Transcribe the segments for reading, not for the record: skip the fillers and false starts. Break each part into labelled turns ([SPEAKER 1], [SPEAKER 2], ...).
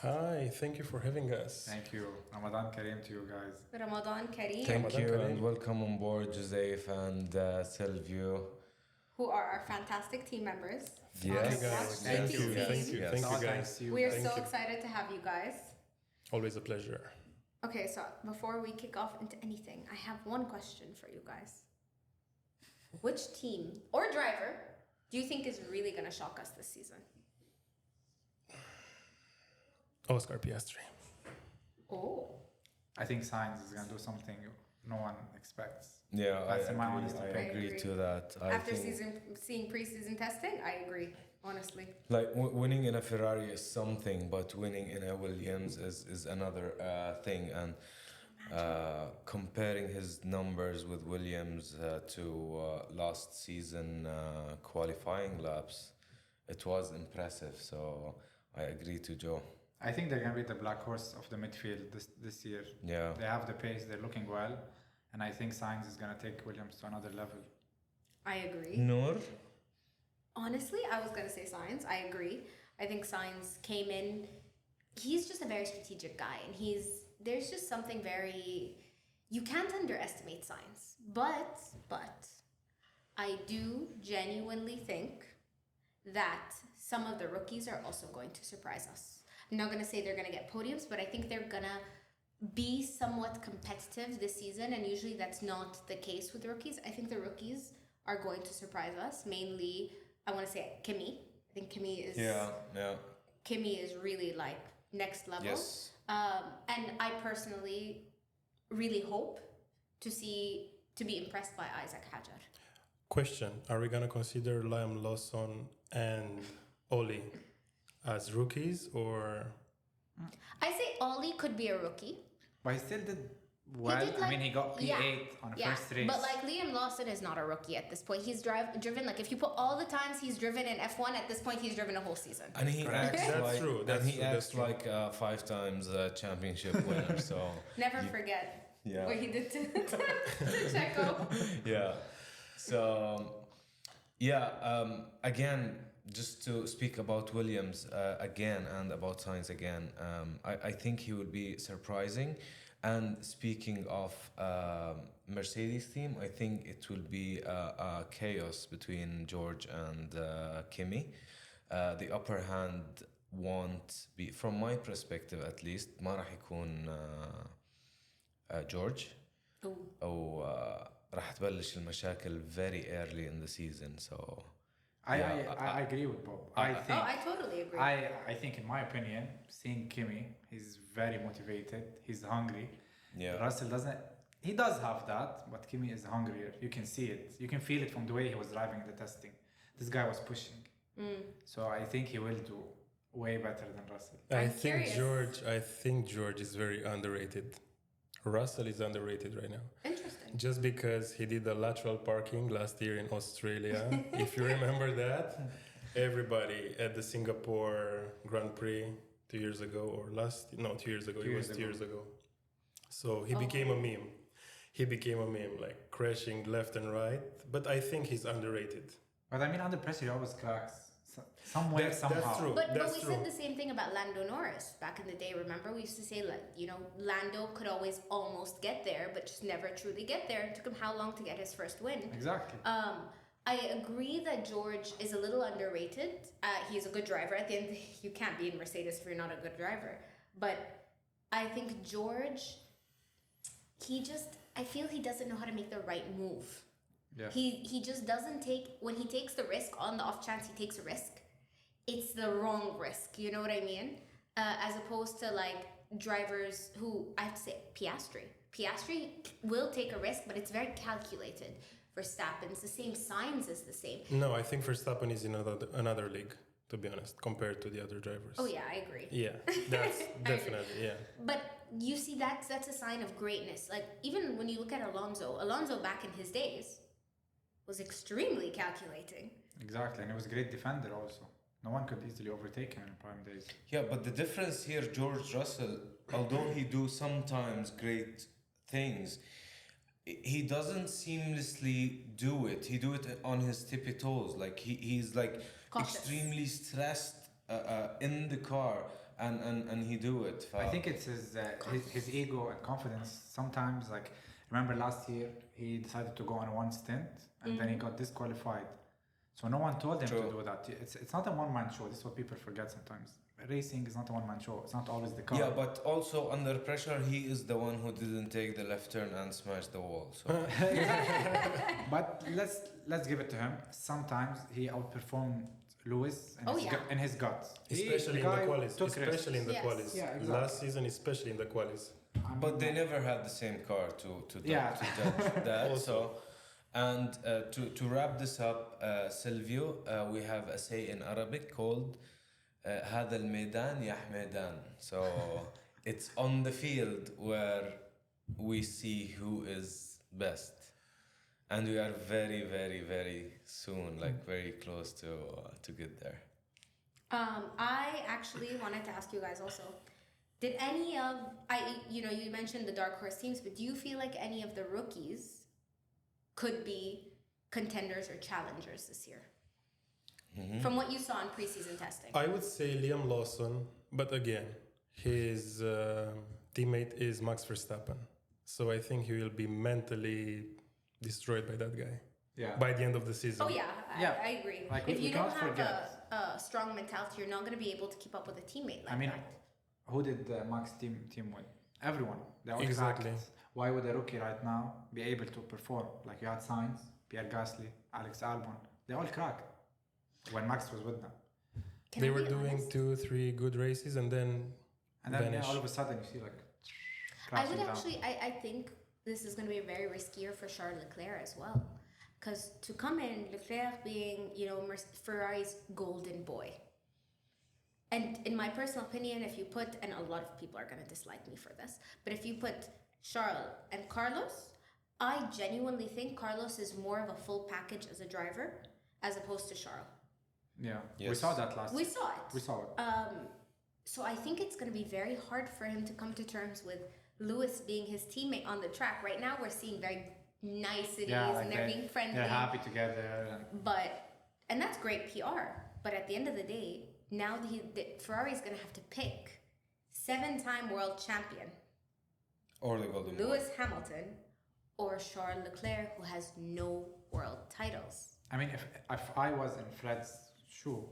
[SPEAKER 1] Hi, thank you for having us.
[SPEAKER 2] Thank you. Ramadan Kareem to you guys.
[SPEAKER 3] Ramadan Kareem,
[SPEAKER 4] Thank you
[SPEAKER 1] Kareem.
[SPEAKER 4] and welcome on board, Joseph and Silviu.
[SPEAKER 3] who are our fantastic team members.
[SPEAKER 4] Yes.
[SPEAKER 1] guys.
[SPEAKER 4] Thank
[SPEAKER 1] Thank you.
[SPEAKER 4] you.
[SPEAKER 1] Thank you.
[SPEAKER 4] Yes.
[SPEAKER 1] Thank you,
[SPEAKER 2] Thanks
[SPEAKER 1] guys.
[SPEAKER 2] to you.
[SPEAKER 3] We are
[SPEAKER 1] Thank
[SPEAKER 3] so
[SPEAKER 1] you.
[SPEAKER 3] excited to have you guys.
[SPEAKER 1] Always a pleasure.
[SPEAKER 3] Okay, so before we kick off into anything, I have one question for you guys. Which team or driver do you think is really going to shock us this season?
[SPEAKER 1] Oscar Piastri.
[SPEAKER 3] Oh,
[SPEAKER 2] I think Sainz is going to do something no one expects.
[SPEAKER 4] Yeah,
[SPEAKER 2] That's my honest
[SPEAKER 4] I
[SPEAKER 2] opinion.
[SPEAKER 4] agree to that. I
[SPEAKER 3] after
[SPEAKER 4] think,
[SPEAKER 3] seeing preseason testing, I agree, honestly.
[SPEAKER 4] like winning in a Ferrari is something, but winning in a Williams is another thing. And comparing his numbers with Williams to last season qualifying laps, it was impressive. So I agree to Joe.
[SPEAKER 2] I think they're going to be the black horse of the midfield this year.
[SPEAKER 4] Yeah.
[SPEAKER 2] They have the pace, they're looking well. And I think Sainz is going to take Williams to another level.
[SPEAKER 3] I agree.
[SPEAKER 4] Noor?
[SPEAKER 3] Honestly, I was going to say Sainz. I agree. I think Sainz came in. He's just a very strategic guy, and there's just something very. You can't underestimate Sainz, but I do genuinely think that some of the rookies are also going to surprise us. I'm not going to say they're going to get podiums, but I think they're going to be somewhat competitive this season, and usually that's not the case with rookies. I think the rookies are going to surprise us. Mainly, I want to say Kimi. I think Kimi is really like next level.
[SPEAKER 4] Yes.
[SPEAKER 3] And I personally really hope to be impressed by Isaac Hajar.
[SPEAKER 1] Question: are we gonna consider Liam Lawson and Oli as rookies or?
[SPEAKER 3] I say Ollie could be a rookie.
[SPEAKER 2] But he still did well. He got P8 on the first race.
[SPEAKER 3] But like Liam Lawson is not a rookie at this point. He's driven like if you put all the times he's driven in F1 at this point, he's driven a whole season.
[SPEAKER 4] And he acts
[SPEAKER 1] That's
[SPEAKER 4] like
[SPEAKER 1] true,
[SPEAKER 4] and
[SPEAKER 1] that's
[SPEAKER 4] he
[SPEAKER 1] true,
[SPEAKER 4] acts
[SPEAKER 1] that's true.
[SPEAKER 4] like a 5 times championship winner. So
[SPEAKER 3] Never forget
[SPEAKER 4] Yeah.
[SPEAKER 3] what he did to Checo.
[SPEAKER 4] yeah. So again, just to speak about Williams again and about Sainz again, I think he will be surprising. And speaking of Mercedes team, I think it will be a chaos between George and Kimi. The upper hand won't be, from my perspective at least, ما راح يكون جورج. أو راح تبلش المشاكل very early in the season. So
[SPEAKER 2] I agree with Bob.
[SPEAKER 3] I totally agree.
[SPEAKER 2] I think, in my opinion, seeing Kimi, he's very motivated. He's hungry.
[SPEAKER 4] Yeah.
[SPEAKER 2] Russell doesn't. He does have that, but Kimi is hungrier. You can see it. You can feel it from the way he was driving the testing. This guy was pushing. So I think he will do way better than Russell.
[SPEAKER 1] I
[SPEAKER 3] curious.
[SPEAKER 1] think George is very underrated. Russell is underrated right now.
[SPEAKER 3] Interesting.
[SPEAKER 1] Just because he did the lateral parking last year in Australia. If you remember that, everybody at the Singapore Grand Prix 2 years ago or 2 years ago. 2 years ago. So he became a meme. He became a meme, like crashing left and right. But I think he's underrated.
[SPEAKER 2] But I mean, under pressure, he always cracks. Somewhere, somehow.
[SPEAKER 1] That's true.
[SPEAKER 3] But
[SPEAKER 1] That's
[SPEAKER 3] we
[SPEAKER 1] true.
[SPEAKER 3] said the same thing about Lando Norris back in the day. Remember, we used to say like Lando could always almost get there, but just never truly get there. It took him how long to get his first win?
[SPEAKER 2] Exactly.
[SPEAKER 3] I agree that George is a little underrated. He's a good driver. At the end, you can't be in Mercedes if you're not a good driver. But I think George, I feel he doesn't know how to make the right move.
[SPEAKER 2] Yeah.
[SPEAKER 3] He just doesn't when he takes the risk, on the off chance he takes a risk, it's the wrong risk, you know what I mean? As opposed to like drivers who, I have to say, Piastri will take a risk, but it's very calculated. Verstappen's the same, Sainz is the same.
[SPEAKER 1] No, I think Verstappen is in another league, to be honest, compared to the other drivers.
[SPEAKER 3] Oh yeah, I agree.
[SPEAKER 1] Yeah, that's definitely, yeah.
[SPEAKER 3] But you see, that's a sign of greatness. Like even when you look at Alonso back in his days was extremely calculating.
[SPEAKER 2] Exactly, and he was a great defender also. No one could easily overtake him in prime days.
[SPEAKER 4] Yeah, but the difference here, George Russell, although he do sometimes great things, he doesn't seamlessly do it. He do it on his tippy toes. Like he's like
[SPEAKER 3] Cautious.
[SPEAKER 4] extremely stressed in the car. and he do it.
[SPEAKER 2] I think it's his ego and confidence. Sometimes, like, remember last year, he decided to go on one stint and then he got disqualified. So no one told him to do that. It's not a one-man show. This is what people forget sometimes. Racing is not a one-man show. It's not always the car.
[SPEAKER 4] Yeah, but also under pressure, he is the one who didn't take the left turn and smash the wall. So,
[SPEAKER 2] But let's give it to him. Sometimes he outperformed Lewis in his guts.
[SPEAKER 1] Especially in the qualis. Especially in the
[SPEAKER 3] Yes.
[SPEAKER 1] qualis.
[SPEAKER 2] Yeah, exactly.
[SPEAKER 1] Last season, especially in the qualis.
[SPEAKER 4] but they never had the same car to judge that.
[SPEAKER 1] Also.
[SPEAKER 4] And to wrap this up, Silvio, we have a say in Arabic called هذا الميدان يا حميدان. So it's on the field where we see who is best. And we are very, very, very soon, like very close to get there.
[SPEAKER 3] I actually wanted to ask you guys also. Did any of you mentioned the dark horse teams, but do you feel like any of the rookies could be contenders or challengers this year? From what you saw in preseason testing.
[SPEAKER 1] I would say Liam Lawson, but again, his teammate is Max Verstappen. So I think he will be mentally destroyed by that guy by the end of the season.
[SPEAKER 3] Oh yeah, I agree.
[SPEAKER 2] Like,
[SPEAKER 3] if you don't have
[SPEAKER 2] forget.
[SPEAKER 3] a strong mentality, you're not going to be able to keep up with a teammate like that.
[SPEAKER 2] Who did Max team win? Everyone. They all
[SPEAKER 1] Exactly.
[SPEAKER 2] cracked. Why would a rookie right now be able to perform? Like, you had Sainz, Pierre Gasly, Alex Albon. They all cracked when Max was with them.
[SPEAKER 1] They were doing 2-3 good races and then vanish.
[SPEAKER 2] All of a sudden you see like
[SPEAKER 3] I would actually, I think this is going to be very riskier for Charles Leclerc as well. Because to come in, Leclerc being, Ferrari's golden boy. And in my personal opinion, if you put, and a lot of people are going to dislike me for this, but if you put Charles and Carlos, I genuinely think Carlos is more of a full package as a driver as opposed to Charles.
[SPEAKER 2] Yeah,
[SPEAKER 4] Yes.
[SPEAKER 2] we saw that last
[SPEAKER 3] We
[SPEAKER 2] year.
[SPEAKER 3] saw it.
[SPEAKER 2] We saw it.
[SPEAKER 3] So I think it's going to be very hard for him to come to terms with Lewis being his teammate on the track. Right now, we're seeing very niceties and they're being friendly.
[SPEAKER 2] They're happy together.
[SPEAKER 3] And that's great PR. But at the end of the day, now Ferrari is going to have to pick 7-time world champion
[SPEAKER 4] Or the Golden Boy.
[SPEAKER 3] Lewis Hamilton or Charles Leclerc, who has no world titles.
[SPEAKER 2] I mean, if I was in Fred's shoe,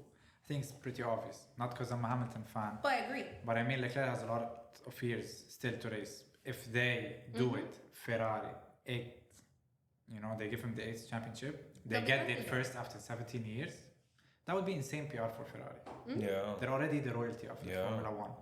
[SPEAKER 2] I think it's pretty obvious. Not because I'm a Hamilton fan.
[SPEAKER 3] But I agree.
[SPEAKER 2] But I mean, Leclerc has a lot of years still to race. If they do it, Ferrari, 8, they give him the 8th championship. They
[SPEAKER 3] They'll
[SPEAKER 2] get
[SPEAKER 3] be
[SPEAKER 2] there
[SPEAKER 3] happy.
[SPEAKER 2] first after 17 years. That would be insane PR for Ferrari.
[SPEAKER 4] Yeah.
[SPEAKER 2] They're already the royalty of Formula One.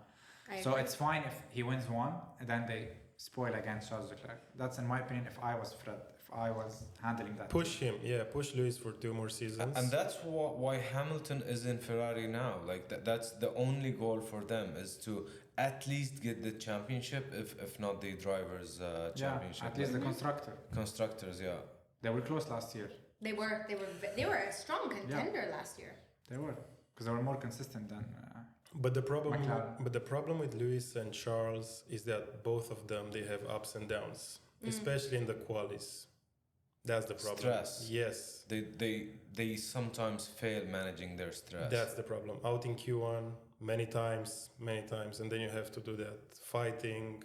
[SPEAKER 2] So
[SPEAKER 3] agree.
[SPEAKER 2] it's fine if he wins one and then they spoil against Charles Leclerc. That's in my opinion if I was Fred, if I was handling that.
[SPEAKER 1] Push him, push Lewis for 2 more seasons.
[SPEAKER 4] And that's why Hamilton is in Ferrari now. Like that's the only goal for them is to at least get the championship, if not the drivers' championship.
[SPEAKER 2] At least the
[SPEAKER 4] Constructors, yeah.
[SPEAKER 2] They were close last year.
[SPEAKER 3] They were a strong contender last year.
[SPEAKER 2] They were because they were more consistent than.
[SPEAKER 1] But
[SPEAKER 2] McLaren.
[SPEAKER 1] the problem with Lewis and Charles is that both of them, they have ups and downs, especially in the qualis. That's the problem.
[SPEAKER 4] Stress.
[SPEAKER 1] Yes.
[SPEAKER 4] They sometimes fail managing their stress.
[SPEAKER 1] That's the problem. Out in Q1 many times, and then you have to do that fighting.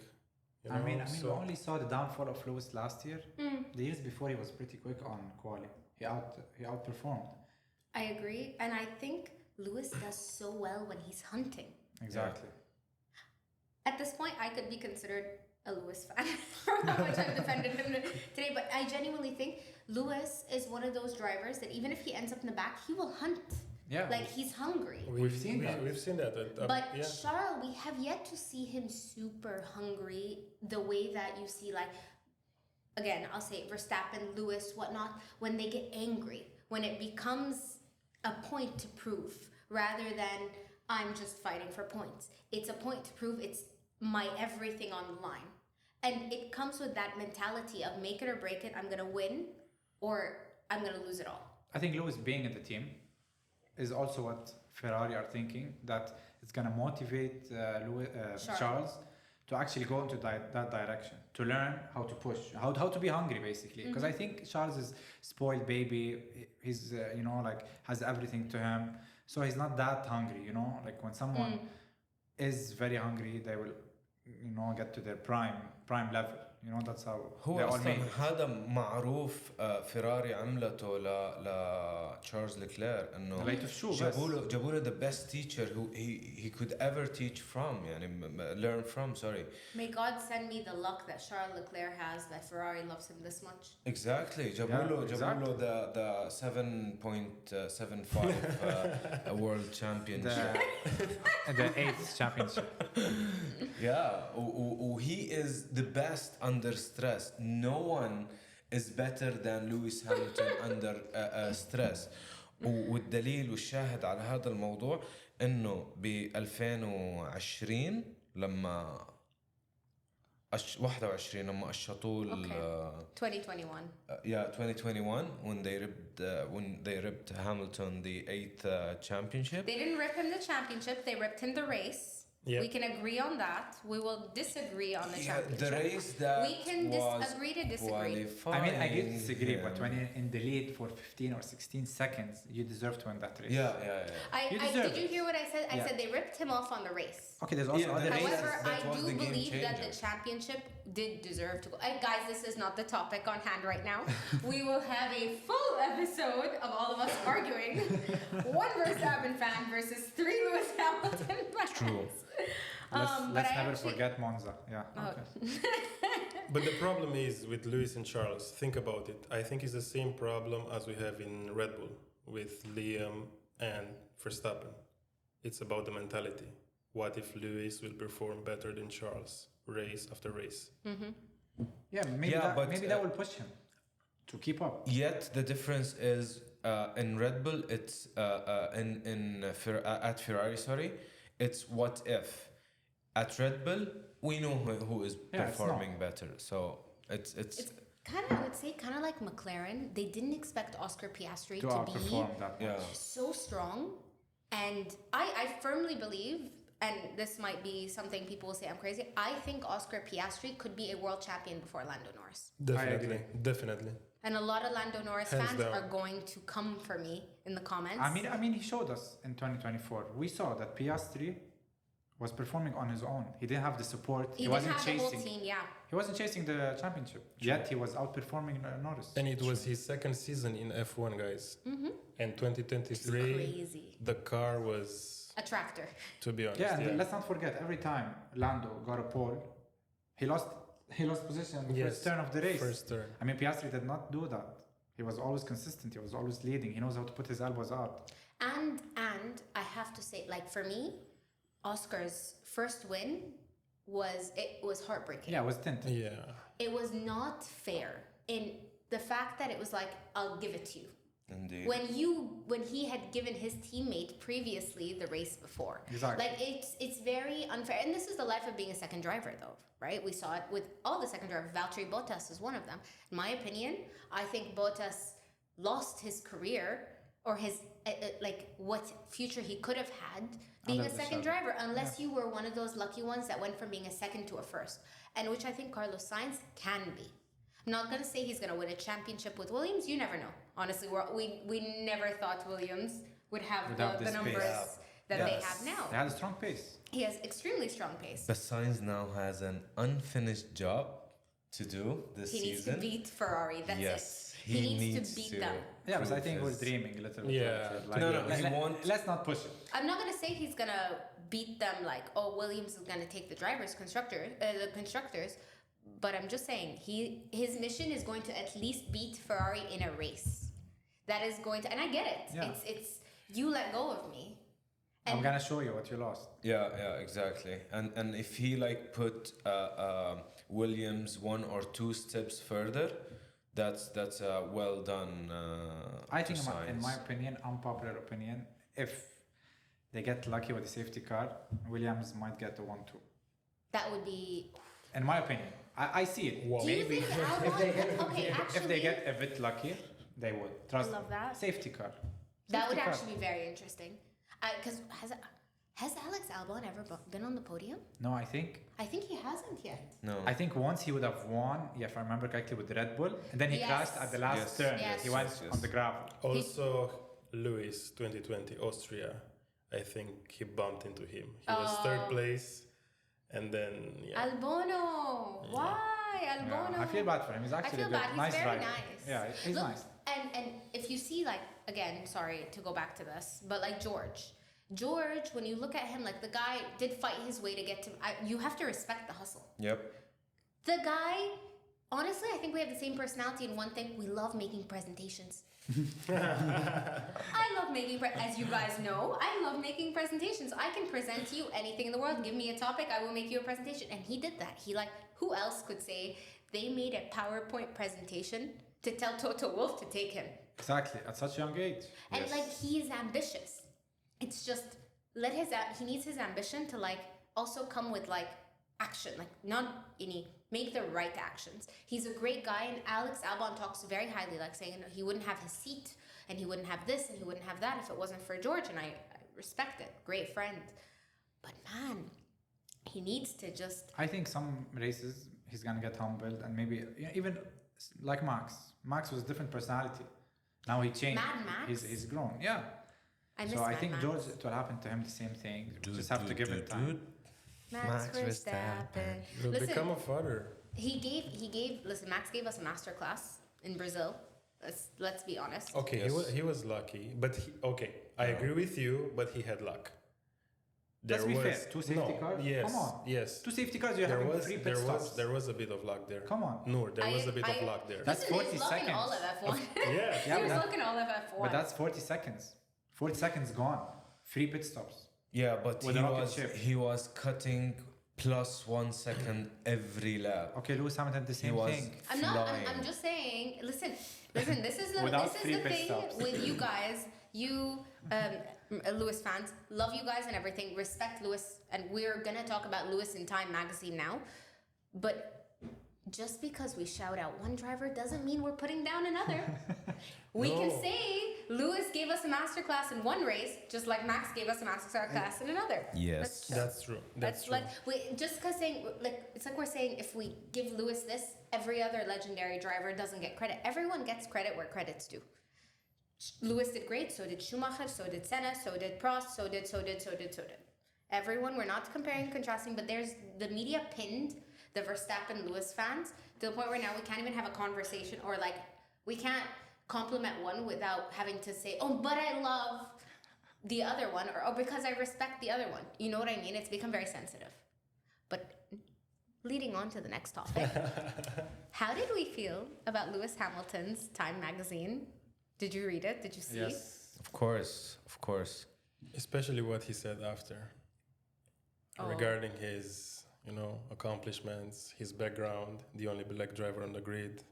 [SPEAKER 2] I mean, we only saw the downfall of Lewis last year. The years before, he was pretty quick on quali. He outperformed.
[SPEAKER 3] I agree. And I think Lewis does so well when he's hunting.
[SPEAKER 2] Exactly.
[SPEAKER 3] At this point, I could be considered a Lewis fan for how much I've defended him today. But I genuinely think Lewis is one of those drivers that even if he ends up in the back, he will hunt.
[SPEAKER 2] Yeah.
[SPEAKER 3] Like, he's hungry.
[SPEAKER 2] We've seen that.
[SPEAKER 1] We've seen that.
[SPEAKER 3] But Charles, we have yet to see him super hungry the way that you see, like, again, I'll say Verstappen, Lewis, whatnot, when they get angry, when it becomes a point to prove rather than I'm just fighting for points. It's a point to prove, it's my everything on the line. And it comes with that mentality of make it or break it, I'm going to win or I'm going to lose it all.
[SPEAKER 2] I think Lewis being in the team is also what Ferrari are thinking, that it's going to motivate Charles to actually go into that direction, to learn how to push, how to be hungry basically. Because I think Charles is spoiled baby, he's has everything to him, so he's not that hungry. Like when someone is very hungry. They will, get to their prime level. That's how
[SPEAKER 4] هو
[SPEAKER 2] they all
[SPEAKER 4] اصلا
[SPEAKER 2] made it.
[SPEAKER 4] هذا معروف. فيراري عملته لتشارلز لكلير انه جابوا له the best teacher who he could ever teach from يعني learn from. Sorry.
[SPEAKER 3] May God send me the luck that Charles Leclerc has that Ferrari loves him this much.
[SPEAKER 4] Exactly. جابوا له the 7.75 world championship.
[SPEAKER 2] The 8th championship.
[SPEAKER 4] Yeah, he is the best under stress. No one is better than Lewis Hamilton under stress. والدليل والشاهد على هذا الموضوع انه ب 2020 لما 21 لما قشطوا
[SPEAKER 3] 2021.
[SPEAKER 4] 2021 when they ripped Hamilton the 8th championship.
[SPEAKER 3] They didn't rip him the championship, they ripped him the race.
[SPEAKER 1] Yeah.
[SPEAKER 3] We can agree on that. We will disagree on the championship.
[SPEAKER 4] The race that
[SPEAKER 3] we can agree to disagree.
[SPEAKER 2] I mean, I get disagree, but when you're in the lead for 15 or 16 seconds, you deserve to win that race.
[SPEAKER 3] Did you hear what I said? I said they ripped him off on the race.
[SPEAKER 2] Okay, there's also other races.
[SPEAKER 3] However, I do believe that the championship did deserve to go. Guys, this is not the topic on hand right now. We will have a full episode of all of us arguing. One Verstappen fan versus 3 Lewis Hamilton fans.
[SPEAKER 4] True.
[SPEAKER 2] Let's never forget Monza. Yeah. Okay.
[SPEAKER 1] But the problem is with Lewis and Charles. Think about it. I think it's the same problem as we have in Red Bull with Liam and Verstappen. It's about the mentality. What if Lewis will perform better than Charles race after race?
[SPEAKER 3] Mm-hmm.
[SPEAKER 2] Yeah, maybe that will push him to keep up.
[SPEAKER 4] Yet the difference is in Red Bull, it's at Ferrari. Sorry, it's what if. At Red Bull, we know who is performing better. So it's
[SPEAKER 3] kind of, I would say, kind of like McLaren. They didn't expect Oscar Piastri to
[SPEAKER 2] outperform that much.
[SPEAKER 3] So strong. And I firmly believe, and this might be something people will say I'm crazy, I think Oscar Piastri could be a world champion before Lando Norris.
[SPEAKER 1] Definitely.
[SPEAKER 3] And a lot of Lando Norris fans are going to come for me in the comments.
[SPEAKER 2] I mean, he showed us in 2024. We saw that Piastri was performing on his own. He didn't have the support.
[SPEAKER 3] He wasn't chasing the whole team,
[SPEAKER 2] He wasn't chasing the championship. Yet he was outperforming Norris.
[SPEAKER 1] And it was his second season in F1, guys.
[SPEAKER 3] Mm-hmm.
[SPEAKER 1] And 2023, the car was
[SPEAKER 3] a tractor.
[SPEAKER 1] To be honest.
[SPEAKER 2] Yeah, and let's not forget, every time Lando got a pole, he lost position in the first turn of the race.
[SPEAKER 1] First turn.
[SPEAKER 2] I mean, Piastri did not do that. He was always consistent. He was always leading. He knows how to put his elbows out.
[SPEAKER 3] And I have to say, like, for me, Oscar's first win was heartbreaking.
[SPEAKER 2] Yeah, it was tinted.
[SPEAKER 1] Yeah.
[SPEAKER 3] It was not fair in the fact that it was like, I'll give it to you.
[SPEAKER 4] Indeed.
[SPEAKER 3] When he had given his teammate previously the race before.
[SPEAKER 2] Exactly.
[SPEAKER 3] Like it's very unfair. And this is the life of being a second driver though, right? We saw it with all the second drivers. Valtteri Bottas is one of them. In my opinion, I think Bottas lost his career or his what future he could have had being a second driver, unless you were one of those lucky ones that went from being a second to a first, and which I think Carlos Sainz can be. I'm not going to say he's going to win a championship with Williams. You never know. Honestly, we never thought Williams would have the numbers that they have now.
[SPEAKER 2] They had a strong pace.
[SPEAKER 3] He has extremely strong pace.
[SPEAKER 4] But Sainz now has an unfinished job to do this season.
[SPEAKER 3] He needs to beat Ferrari. That's it. He needs to beat them.
[SPEAKER 2] Yeah, but I think we're dreaming a little bit.
[SPEAKER 4] Yeah.
[SPEAKER 2] Let's not push it.
[SPEAKER 3] I'm not going to say he's going to beat them like, oh, Williams is going to take the the constructors. But I'm just saying, his mission is going to at least beat Ferrari in a race. That is going to, and I get it.
[SPEAKER 2] Yeah.
[SPEAKER 3] It's you let go of me. And
[SPEAKER 2] I'm gonna show you what you lost.
[SPEAKER 4] Yeah, exactly. And if he put Williams 1 or 2 steps further, that's well done.
[SPEAKER 2] I think, in my opinion, unpopular opinion, if they get lucky with the safety car, Williams might get the 1-2.
[SPEAKER 3] That would be.
[SPEAKER 2] In my opinion, I see it.
[SPEAKER 1] Wow.
[SPEAKER 2] Maybe if they get a bit lucky, they would. Trust
[SPEAKER 3] I love
[SPEAKER 2] me.
[SPEAKER 3] that.
[SPEAKER 2] Safety car.
[SPEAKER 3] That would actually be very interesting. Because has Alex Albon ever been on the podium?
[SPEAKER 2] No, I think
[SPEAKER 3] he hasn't yet.
[SPEAKER 4] No.
[SPEAKER 2] I think once he would have won, if I remember correctly, with the Red Bull, and then he crashed at the last turn.
[SPEAKER 3] Yes.
[SPEAKER 2] He went on the gravel.
[SPEAKER 1] Also, Lewis 2020 Austria. I think he bumped into him. He was third place, and then
[SPEAKER 3] Albono. Why Albono?
[SPEAKER 2] I feel bad for him. He's actually
[SPEAKER 3] I feel bad. He's
[SPEAKER 2] nice
[SPEAKER 3] very
[SPEAKER 2] driver.
[SPEAKER 3] nice.
[SPEAKER 2] Yeah, he's
[SPEAKER 3] Look,
[SPEAKER 2] nice.
[SPEAKER 3] And if you see, like, again, sorry to go back to this, but like George, when you look at him, like, the guy did fight his way to get to. You have to respect the hustle.
[SPEAKER 4] Yep.
[SPEAKER 3] The guy, honestly, I think we have the same personality in one thing. We love making presentations. I love making, as you guys know, I love making presentations. I can present to you anything in the world. Give me a topic, I will make you a presentation. And he did that. Who else could say they made a PowerPoint presentation to tell Toto Wolff to take him?
[SPEAKER 2] Exactly, at such a young age.
[SPEAKER 3] And like, he is ambitious. It's just, he needs his ambition to like also come with like action, like not any, make the right actions. He's a great guy, and Alex Albon talks very highly, like saying he wouldn't have his seat, and he wouldn't have this, and he wouldn't have that if it wasn't for George, and I respect it. Great friend. But man, he needs to just...
[SPEAKER 2] I think some races he's gonna get humbled, and maybe even like Max. Max was a different personality. Now he changed.
[SPEAKER 3] Mad Max?
[SPEAKER 2] He's grown. Yeah.
[SPEAKER 3] So
[SPEAKER 2] I think
[SPEAKER 3] Max.
[SPEAKER 2] George, it will happen to him the same thing. Just have to give it time.
[SPEAKER 3] Max Verstappen.
[SPEAKER 1] He'll
[SPEAKER 3] Listen,
[SPEAKER 1] become a father.
[SPEAKER 3] Listen, Max gave us a masterclass in Brazil. Let's be honest.
[SPEAKER 1] Okay,
[SPEAKER 4] Yes.
[SPEAKER 1] he was lucky, but I agree with you, but he had luck.
[SPEAKER 2] Let's be fair. 2 safety cars?
[SPEAKER 1] Yes,
[SPEAKER 2] Come on.
[SPEAKER 1] yes.
[SPEAKER 2] 2 safety cars, you're having 3 pit stops.
[SPEAKER 1] There was a bit of luck there.
[SPEAKER 2] Come on.
[SPEAKER 1] Noor, there was a bit of luck there.
[SPEAKER 2] That's
[SPEAKER 3] Listen,
[SPEAKER 2] 40
[SPEAKER 3] he's loving
[SPEAKER 2] seconds.
[SPEAKER 3] all of F1.
[SPEAKER 1] Yeah.
[SPEAKER 3] He was looking all of F1.
[SPEAKER 2] But that's 40 seconds. 40 seconds gone. 3 pit stops.
[SPEAKER 4] Yeah, but
[SPEAKER 2] With a rocket ship.
[SPEAKER 4] he was cutting plus 1 second every lap.
[SPEAKER 2] Okay, Lewis Hamilton the same
[SPEAKER 4] was
[SPEAKER 2] thing.
[SPEAKER 3] I'm just saying, listen, this is the
[SPEAKER 2] Without
[SPEAKER 3] this is
[SPEAKER 2] 3
[SPEAKER 3] the
[SPEAKER 2] pit
[SPEAKER 3] thing
[SPEAKER 2] stops.
[SPEAKER 3] with you guys. You Lewis fans, love you guys and everything, respect Lewis, and we're gonna talk about Lewis in Time magazine now. But just because we shout out one driver doesn't mean we're putting down another. We can say Lewis gave us a masterclass in one race, just like Max gave us a masterclass in another.
[SPEAKER 4] Yes.
[SPEAKER 1] That's true. That's true.
[SPEAKER 3] Like just because saying, like, it's like we're saying if we give Lewis this, every other legendary driver doesn't get credit. Everyone gets credit where credit's due. Lewis did great, so did Schumacher, so did Senna, so did Prost, so did. Everyone, we're not comparing and contrasting, but there's the media pinned the Verstappen Lewis fans to the point where now we can't even have a conversation, or like we can't compliment one without having to say, oh, but I love the other one, or oh, because I respect the other one. You know what I mean? It's become very sensitive. But leading on to the next topic, how did we feel about Lewis Hamilton's Time magazine? Did you read it? Did you see?
[SPEAKER 2] Yes.
[SPEAKER 4] Of course.
[SPEAKER 1] Especially what he said after regarding his, accomplishments, his background, the only black driver on the grid.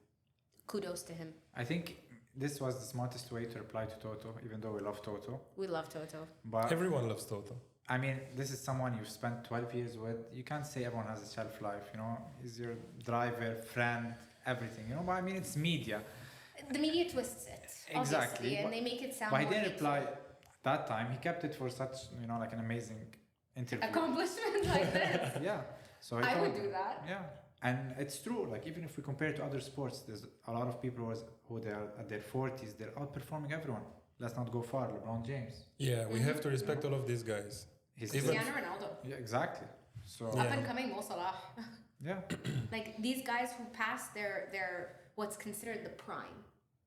[SPEAKER 3] Kudos to him.
[SPEAKER 2] I think this was the smartest way to reply to Toto, even though we love Toto.
[SPEAKER 3] We love Toto.
[SPEAKER 2] But
[SPEAKER 1] Everyone loves Toto.
[SPEAKER 2] I mean, this is someone you've spent 12 years with. You can't say everyone has a shelf life, He's your driver, friend, everything, But I mean, it's media.
[SPEAKER 3] The media twists it,
[SPEAKER 2] Exactly,
[SPEAKER 3] obviously, and they make it sound
[SPEAKER 2] But he
[SPEAKER 3] more
[SPEAKER 2] didn't
[SPEAKER 3] hateful.
[SPEAKER 2] reply that time. He kept it for such, like an amazing interview.
[SPEAKER 3] Accomplishment like this.
[SPEAKER 2] Yeah. So
[SPEAKER 3] I would do that.
[SPEAKER 2] Yeah. And it's true. Like, even if we compare it to other sports, there's a lot of people who they are at their 40s, they're outperforming everyone. Let's not go far. LeBron James.
[SPEAKER 1] Yeah, we have to respect all of these guys.
[SPEAKER 2] He's
[SPEAKER 1] Even-
[SPEAKER 3] Cristiano Ronaldo.
[SPEAKER 2] Yeah, exactly. So
[SPEAKER 1] Yeah.
[SPEAKER 3] Up and coming Mo Salah.
[SPEAKER 2] yeah.
[SPEAKER 3] Like these guys who passed their what's considered the prime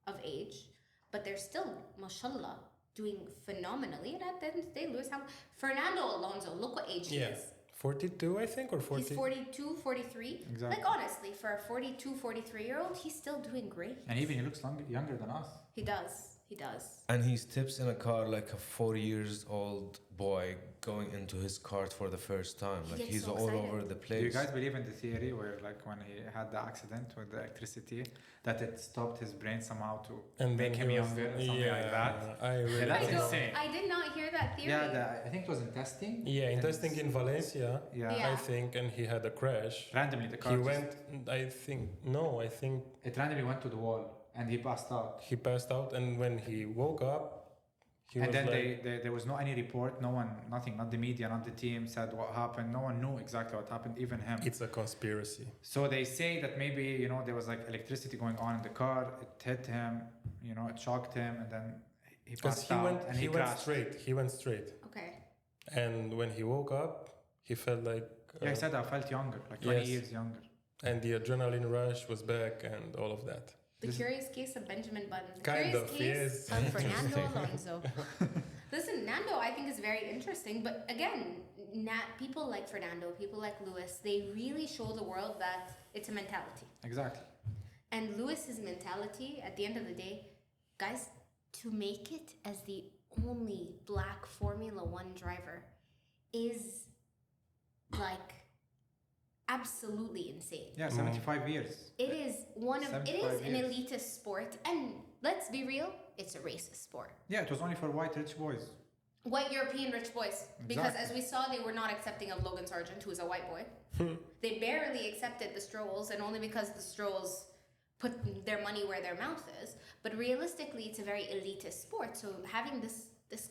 [SPEAKER 3] of age, but they're still, mashallah, doing phenomenally. And at the end of the day, Lewis Hamilton, Fernando Alonso, look what age he
[SPEAKER 1] Yeah.
[SPEAKER 3] is.
[SPEAKER 1] 42, I think, or 40.
[SPEAKER 3] He's 42, 43.
[SPEAKER 2] Exactly.
[SPEAKER 3] Like, honestly, for a 42, 43-year-old, he's still doing great.
[SPEAKER 2] And even he looks younger than us.
[SPEAKER 3] He does.
[SPEAKER 4] And he steps in a car like a 4 years old boy going into his kart for the first time.
[SPEAKER 3] He
[SPEAKER 4] Like
[SPEAKER 3] gets
[SPEAKER 4] he's
[SPEAKER 3] so
[SPEAKER 4] all
[SPEAKER 3] excited.
[SPEAKER 4] over the
[SPEAKER 2] Do
[SPEAKER 4] place.
[SPEAKER 2] you guys believe in the theory where, like, when he had the accident with the electricity, that it stopped his brain somehow to
[SPEAKER 1] And
[SPEAKER 2] make
[SPEAKER 1] then
[SPEAKER 2] him
[SPEAKER 1] he was-
[SPEAKER 2] younger or something like that?
[SPEAKER 1] I really
[SPEAKER 2] Yeah, that's
[SPEAKER 3] I,
[SPEAKER 1] don't-
[SPEAKER 2] insane.
[SPEAKER 3] I did not hear that theory.
[SPEAKER 2] Yeah, I think it was in testing.
[SPEAKER 1] Yeah, in
[SPEAKER 2] And
[SPEAKER 1] testing in Valencia,
[SPEAKER 2] Yeah.
[SPEAKER 3] Yeah.
[SPEAKER 1] I think, and he had a crash.
[SPEAKER 2] Randomly, the car
[SPEAKER 1] He
[SPEAKER 2] just-
[SPEAKER 1] went, I think
[SPEAKER 2] It randomly went to the wall and he passed out.
[SPEAKER 1] he passed out, and when he woke up, he
[SPEAKER 2] And
[SPEAKER 1] was
[SPEAKER 2] then
[SPEAKER 1] like,
[SPEAKER 2] there was no any report. No one, nothing, not the media, not the team said what happened. No one knew exactly what happened, even him.
[SPEAKER 1] it's a conspiracy.
[SPEAKER 2] So they say that maybe, there was like electricity going on in the car. It hit him, it shocked him, and then he
[SPEAKER 1] Because
[SPEAKER 2] passed
[SPEAKER 1] he
[SPEAKER 2] out
[SPEAKER 1] went,
[SPEAKER 2] and
[SPEAKER 1] he
[SPEAKER 2] he
[SPEAKER 1] went
[SPEAKER 2] crashed.
[SPEAKER 1] straight. He went straight.
[SPEAKER 3] Okay.
[SPEAKER 1] And when he woke up, he felt like
[SPEAKER 2] Yeah, he said I felt younger, like 20
[SPEAKER 1] yes.
[SPEAKER 2] years younger.
[SPEAKER 1] and the adrenaline rush was back and all of that.
[SPEAKER 3] The curious case of Benjamin Button. The
[SPEAKER 1] Kind
[SPEAKER 3] curious
[SPEAKER 1] of,
[SPEAKER 3] case
[SPEAKER 1] yes.
[SPEAKER 3] of Fernando Alonso. Listen, Nando, I think, is very interesting. But again, people like Fernando, people like Lewis, they really show the world that it's a mentality.
[SPEAKER 2] Exactly.
[SPEAKER 3] And Lewis's mentality, at the end of the day, guys, to make it as the only black Formula One driver is like absolutely insane.
[SPEAKER 2] Yeah, 75 years.
[SPEAKER 3] It is it is an
[SPEAKER 2] 75 years.
[SPEAKER 3] elitist sport, and let's be real, it's a racist sport.
[SPEAKER 2] Yeah, it was only for white rich boys.
[SPEAKER 3] White European rich boys, because
[SPEAKER 2] Exactly.
[SPEAKER 3] as we saw, they were not accepting of Logan Sargent, who is a white boy. They barely accepted the Strolls, and only because the Strolls put their money where their mouth is. But realistically, it's a very elitist sport. So having this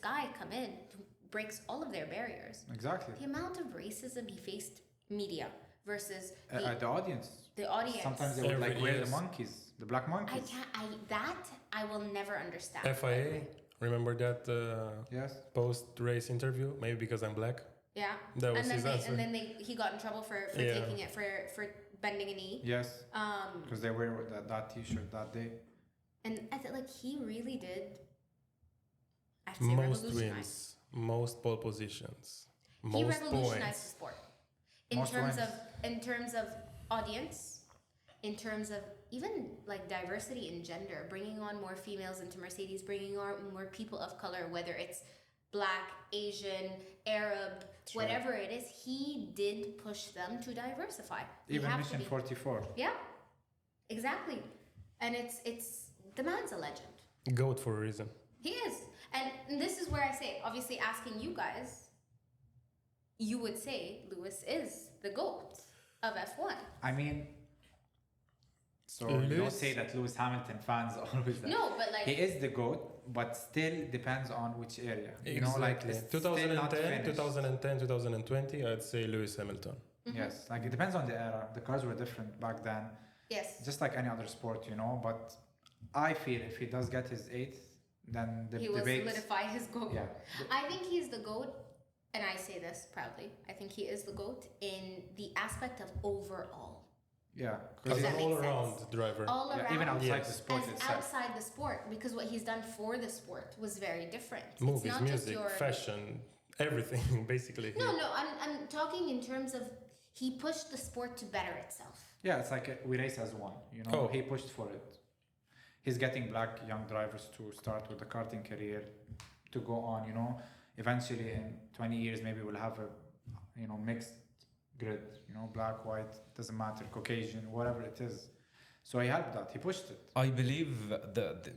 [SPEAKER 3] guy come in who breaks all of their barriers,
[SPEAKER 2] Exactly.
[SPEAKER 3] the amount of racism he faced, media versus
[SPEAKER 2] The audience.
[SPEAKER 3] the audience.
[SPEAKER 2] Sometimes they would like wear the
[SPEAKER 1] Yes.
[SPEAKER 2] monkeys, the black monkeys.
[SPEAKER 3] I will never understand.
[SPEAKER 1] FIA, remember that
[SPEAKER 2] Yes.
[SPEAKER 1] post-race interview? Maybe because I'm black.
[SPEAKER 3] Yeah.
[SPEAKER 1] That was his answer.
[SPEAKER 3] And then he got in trouble for
[SPEAKER 1] Yeah.
[SPEAKER 3] taking it for bending a knee.
[SPEAKER 2] Yes. Because they wear that T-shirt that day.
[SPEAKER 3] And I feel like he really did. I have to say
[SPEAKER 1] Most
[SPEAKER 3] revolutionize.
[SPEAKER 1] wins, most pole positions,
[SPEAKER 3] He
[SPEAKER 1] most
[SPEAKER 3] revolutionized
[SPEAKER 1] points.
[SPEAKER 3] the sport in
[SPEAKER 2] Most
[SPEAKER 3] terms
[SPEAKER 2] wins.
[SPEAKER 3] in terms of audience, in terms of even like diversity in gender, bringing on more females into Mercedes, bringing on more people of color, whether it's black, Asian, Arab,
[SPEAKER 2] Sure.
[SPEAKER 3] whatever it is. He did push them to diversify. We
[SPEAKER 2] Even
[SPEAKER 3] have to
[SPEAKER 2] Mission
[SPEAKER 3] be-
[SPEAKER 2] 44.
[SPEAKER 3] Yeah, exactly. And it's the man's a legend.
[SPEAKER 1] Goat for a reason.
[SPEAKER 3] He is. And this is where I say, obviously asking you guys, you would say Lewis is the GOAT of F1.
[SPEAKER 2] I mean, so you don't
[SPEAKER 1] Lewis-
[SPEAKER 2] say that Lewis Hamilton fans always that.
[SPEAKER 3] No, but like
[SPEAKER 2] He is the GOAT, but still depends on which area. You know, like
[SPEAKER 1] Exactly.
[SPEAKER 2] it's still not
[SPEAKER 1] 2010,
[SPEAKER 2] finished.
[SPEAKER 1] 2010, 2020, I'd say Lewis Hamilton.
[SPEAKER 2] Yes, like it depends on the era. The cars were different back then,
[SPEAKER 3] yes.
[SPEAKER 2] just like any other sport, you know. But I feel if he does get his eighth, then the
[SPEAKER 3] He will
[SPEAKER 2] debate.
[SPEAKER 3] solidify his GOAT.
[SPEAKER 2] Yeah.
[SPEAKER 3] I think he's the GOAT, and I say this proudly. I think he is the GOAT in the aspect of overall.
[SPEAKER 2] Yeah,
[SPEAKER 1] As
[SPEAKER 2] because
[SPEAKER 3] Does that
[SPEAKER 1] an
[SPEAKER 3] make
[SPEAKER 1] all-around
[SPEAKER 3] sense?
[SPEAKER 1] driver.
[SPEAKER 3] All around.
[SPEAKER 2] even outside
[SPEAKER 1] Yes.
[SPEAKER 2] the sport
[SPEAKER 3] as
[SPEAKER 2] itself.
[SPEAKER 3] outside the sport, because what he's done for the sport was very different.
[SPEAKER 1] Movies,
[SPEAKER 3] it's not just
[SPEAKER 1] music,
[SPEAKER 3] your
[SPEAKER 1] fashion, everything, basically.
[SPEAKER 3] No, I'm talking in terms of he pushed the sport to better itself.
[SPEAKER 2] Yeah, it's like we race as one. You know,
[SPEAKER 1] Oh.
[SPEAKER 2] he pushed for it. He's getting black young drivers to start with the karting career, to go on. You know, eventually in 20 years maybe we'll have a, mixed grid. You know, black, white, doesn't matter, Caucasian, whatever it is. So he helped that. He pushed it.
[SPEAKER 4] I believe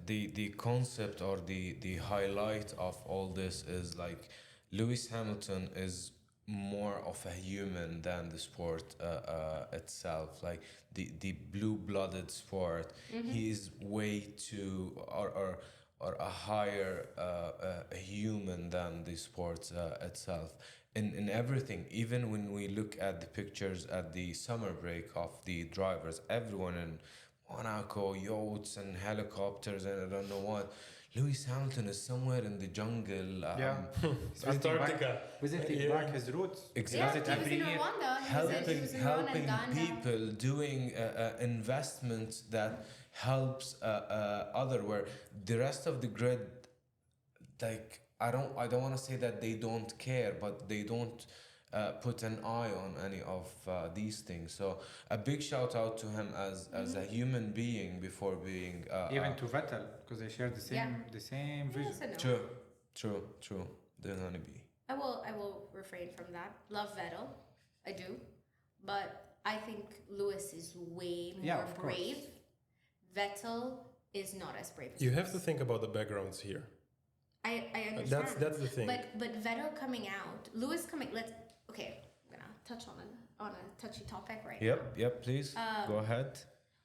[SPEAKER 4] the concept or the highlight of all this is like Lewis Hamilton is more of a human than the sport itself. Like the blue-blooded sport, he is way too or a higher human than the sport itself. In everything, even when we look at the pictures at the summer break of the drivers, everyone in Monaco, yachts and helicopters and I don't know what. Lewis Hamilton is somewhere in the jungle.
[SPEAKER 1] Antarctica.
[SPEAKER 2] Visiting
[SPEAKER 1] Yeah.
[SPEAKER 2] back his roots.
[SPEAKER 3] Yeah,
[SPEAKER 2] Does it
[SPEAKER 3] he was
[SPEAKER 2] every
[SPEAKER 3] in
[SPEAKER 2] year.
[SPEAKER 3] Rwanda. He was in Rwanda
[SPEAKER 4] helping
[SPEAKER 3] and Ghana.
[SPEAKER 4] people, doing investments that helps other where the rest of the grid, like I don't want to say that they don't care, but they don't put an eye on any of these things. So a big shout out to him as a human being before being
[SPEAKER 2] Even to Vettel, because they share the same vision.
[SPEAKER 3] Yes and no.
[SPEAKER 4] true. The honeybee.
[SPEAKER 3] I will refrain from that. Love Vettel, I do, but I think Lewis is way more
[SPEAKER 2] Yeah, of course.
[SPEAKER 3] brave. Vettel is not as brave. As
[SPEAKER 1] You have to
[SPEAKER 3] Lewis.
[SPEAKER 1] think about the backgrounds here.
[SPEAKER 3] I understand.
[SPEAKER 1] That's the thing.
[SPEAKER 3] But Vettel coming out, Lewis coming. Okay, I'm gonna touch on a touchy topic right now.
[SPEAKER 4] Yep, please. Go ahead.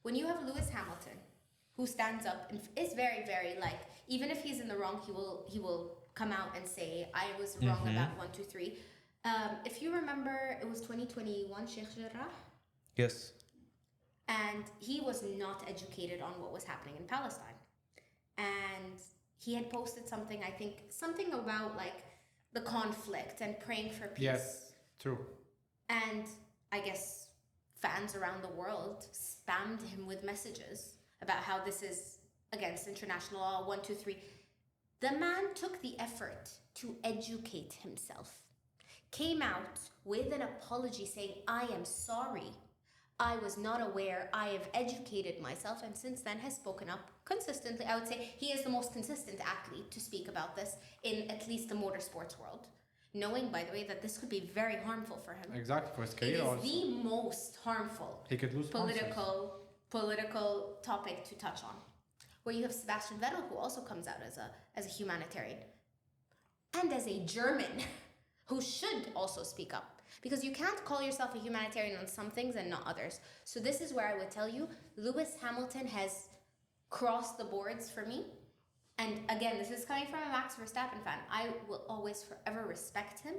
[SPEAKER 3] When you have Lewis Hamilton, who stands up and is very, very like, even if he's in the wrong, he will come out and say, I was wrong about 1, 2, 3. If you remember, it was 2021, Sheikh Jarrah,
[SPEAKER 4] Yes.
[SPEAKER 3] and he was not educated on what was happening in Palestine. And he had posted something, I think, something about the conflict and praying for peace.
[SPEAKER 2] Yes, true.
[SPEAKER 3] And I guess fans around the world spammed him with messages about how this is against international law, 1, 2, 3. The man took the effort to educate himself, came out with an apology saying, I am sorry. I was not aware. I have educated myself, and since then has spoken up consistently. I would say he is the most consistent athlete to speak about this in at least the motorsports world. Knowing, by the way, that this could be very harmful for him.
[SPEAKER 2] Exactly, for his
[SPEAKER 3] It
[SPEAKER 2] career
[SPEAKER 3] is
[SPEAKER 2] also.
[SPEAKER 3] the most harmful
[SPEAKER 2] He could lose sponsors.
[SPEAKER 3] political topic to touch on. Where you have Sebastian Vettel, who also comes out as a humanitarian. And as a German, who should also speak up. Because you can't call yourself a humanitarian on some things and not others. So this is where I would tell you, Lewis Hamilton has crossed the boards for me. And again, this is coming from a Max Verstappen fan. I will always forever respect him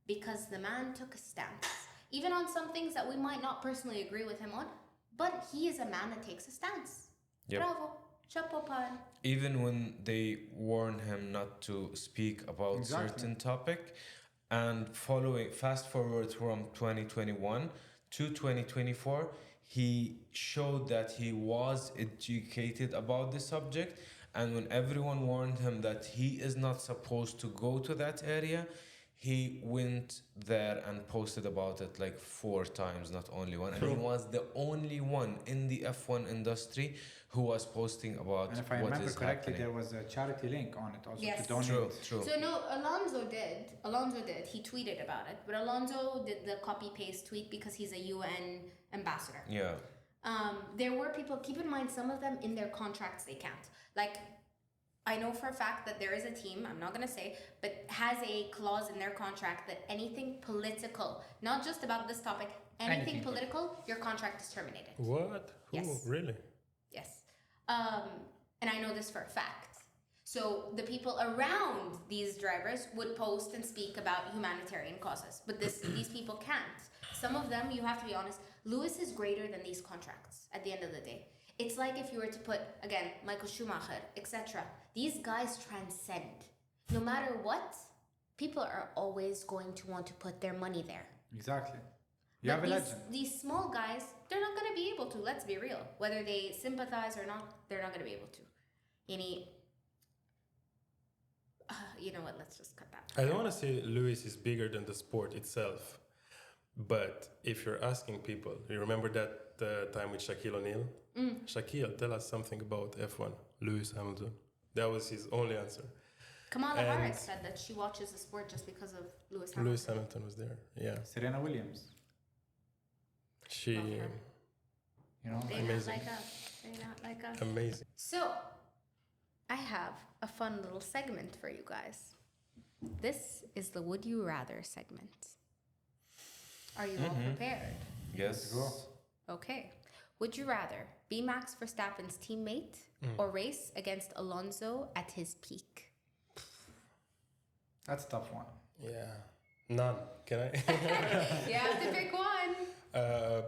[SPEAKER 3] because the man took a stance. Even on some things that we might not personally agree with him on, but he is a man that takes a stance.
[SPEAKER 4] Yep.
[SPEAKER 3] Bravo. Chapeau pan.
[SPEAKER 4] Even when they warn him not to speak about certain topic, and fast forward from 2021 to 2024, he showed that he was educated about the subject. And when everyone warned him that he is not supposed to go to that area, he went there and posted about it like 4 times, not only one. And he was the only one in the F1 industry who was posting about
[SPEAKER 2] And if I
[SPEAKER 4] what
[SPEAKER 2] remember
[SPEAKER 4] is
[SPEAKER 2] correctly,
[SPEAKER 4] happening.
[SPEAKER 2] there was a charity link on it also
[SPEAKER 3] Yes.
[SPEAKER 2] to donate.
[SPEAKER 4] True.
[SPEAKER 3] So no, Alonso did. He tweeted about it. But Alonso did the copy-paste tweet because he's a UN ambassador.
[SPEAKER 4] Yeah.
[SPEAKER 3] There were people, keep in mind, some of them in their contracts, they can't. Like, I know for a fact that there is a team, I'm not going to say, but has a clause in their contract that anything political, not just about this topic, anything political, your contract is terminated.
[SPEAKER 1] What? Who?
[SPEAKER 3] Yes.
[SPEAKER 1] Really?
[SPEAKER 3] Yes. And I know this for a fact. So the people around these drivers would post and speak about humanitarian causes, but these people can't. Some of them, you have to be honest, Lewis is greater than these contracts at the end of the day. It's like if you were to put, again, Michael Schumacher, etc. These guys transcend. No matter what, people are always going to want to put their money there.
[SPEAKER 2] Exactly. You
[SPEAKER 3] But
[SPEAKER 2] have a legend.
[SPEAKER 3] these small guys, they're not going to be able to. Let's be real. Whether they sympathize or not, they're not going to be able to. You know what? Let's just cut that.
[SPEAKER 1] I don't want to say Lewis is bigger than the sport itself, but if you're asking people, you remember that time with Shaquille O'Neal? Shaquille, tell us something about F1. Lewis Hamilton. That was his only answer.
[SPEAKER 3] Kamala Harris said that she watches the sport just because of Lewis Hamilton.
[SPEAKER 1] Lewis Hamilton was there. Yeah.
[SPEAKER 2] Serena Williams.
[SPEAKER 1] She.
[SPEAKER 3] Love her.
[SPEAKER 2] You know,
[SPEAKER 3] They
[SPEAKER 1] Amazing.
[SPEAKER 3] not like us. They not like us.
[SPEAKER 1] Amazing.
[SPEAKER 3] So, I have a fun little segment for you guys. This is the Would You Rather segment. Are you all prepared?
[SPEAKER 4] Yes.
[SPEAKER 2] go.
[SPEAKER 3] Okay. Would you rather be Max Verstappen's teammate or race against Alonso at his peak?
[SPEAKER 2] That's a tough one.
[SPEAKER 1] Yeah. None. Can I?
[SPEAKER 3] You have to pick one.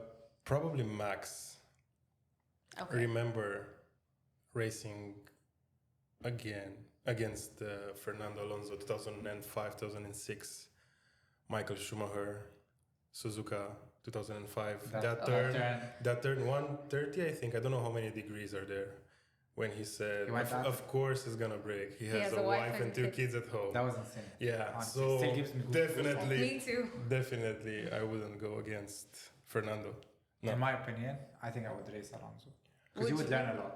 [SPEAKER 1] Probably Max.
[SPEAKER 3] Okay.
[SPEAKER 1] Remember racing again against Fernando Alonso 2005, 2006, Michael Schumacher, Suzuka 2005. That turn 130, I think. I don't know how many degrees are there. When he said, of course it's gonna break. He has a wife and 2 kids at home.
[SPEAKER 2] That was insane.
[SPEAKER 1] Yeah,
[SPEAKER 2] Honestly,
[SPEAKER 1] so
[SPEAKER 2] still gives me goosebumps.
[SPEAKER 1] definitely,
[SPEAKER 3] Me too.
[SPEAKER 1] definitely, I wouldn't go against Fernando. No.
[SPEAKER 2] In my opinion, I think I would race Alonso. Because
[SPEAKER 3] Would
[SPEAKER 2] you would
[SPEAKER 3] you?
[SPEAKER 2] learn a lot.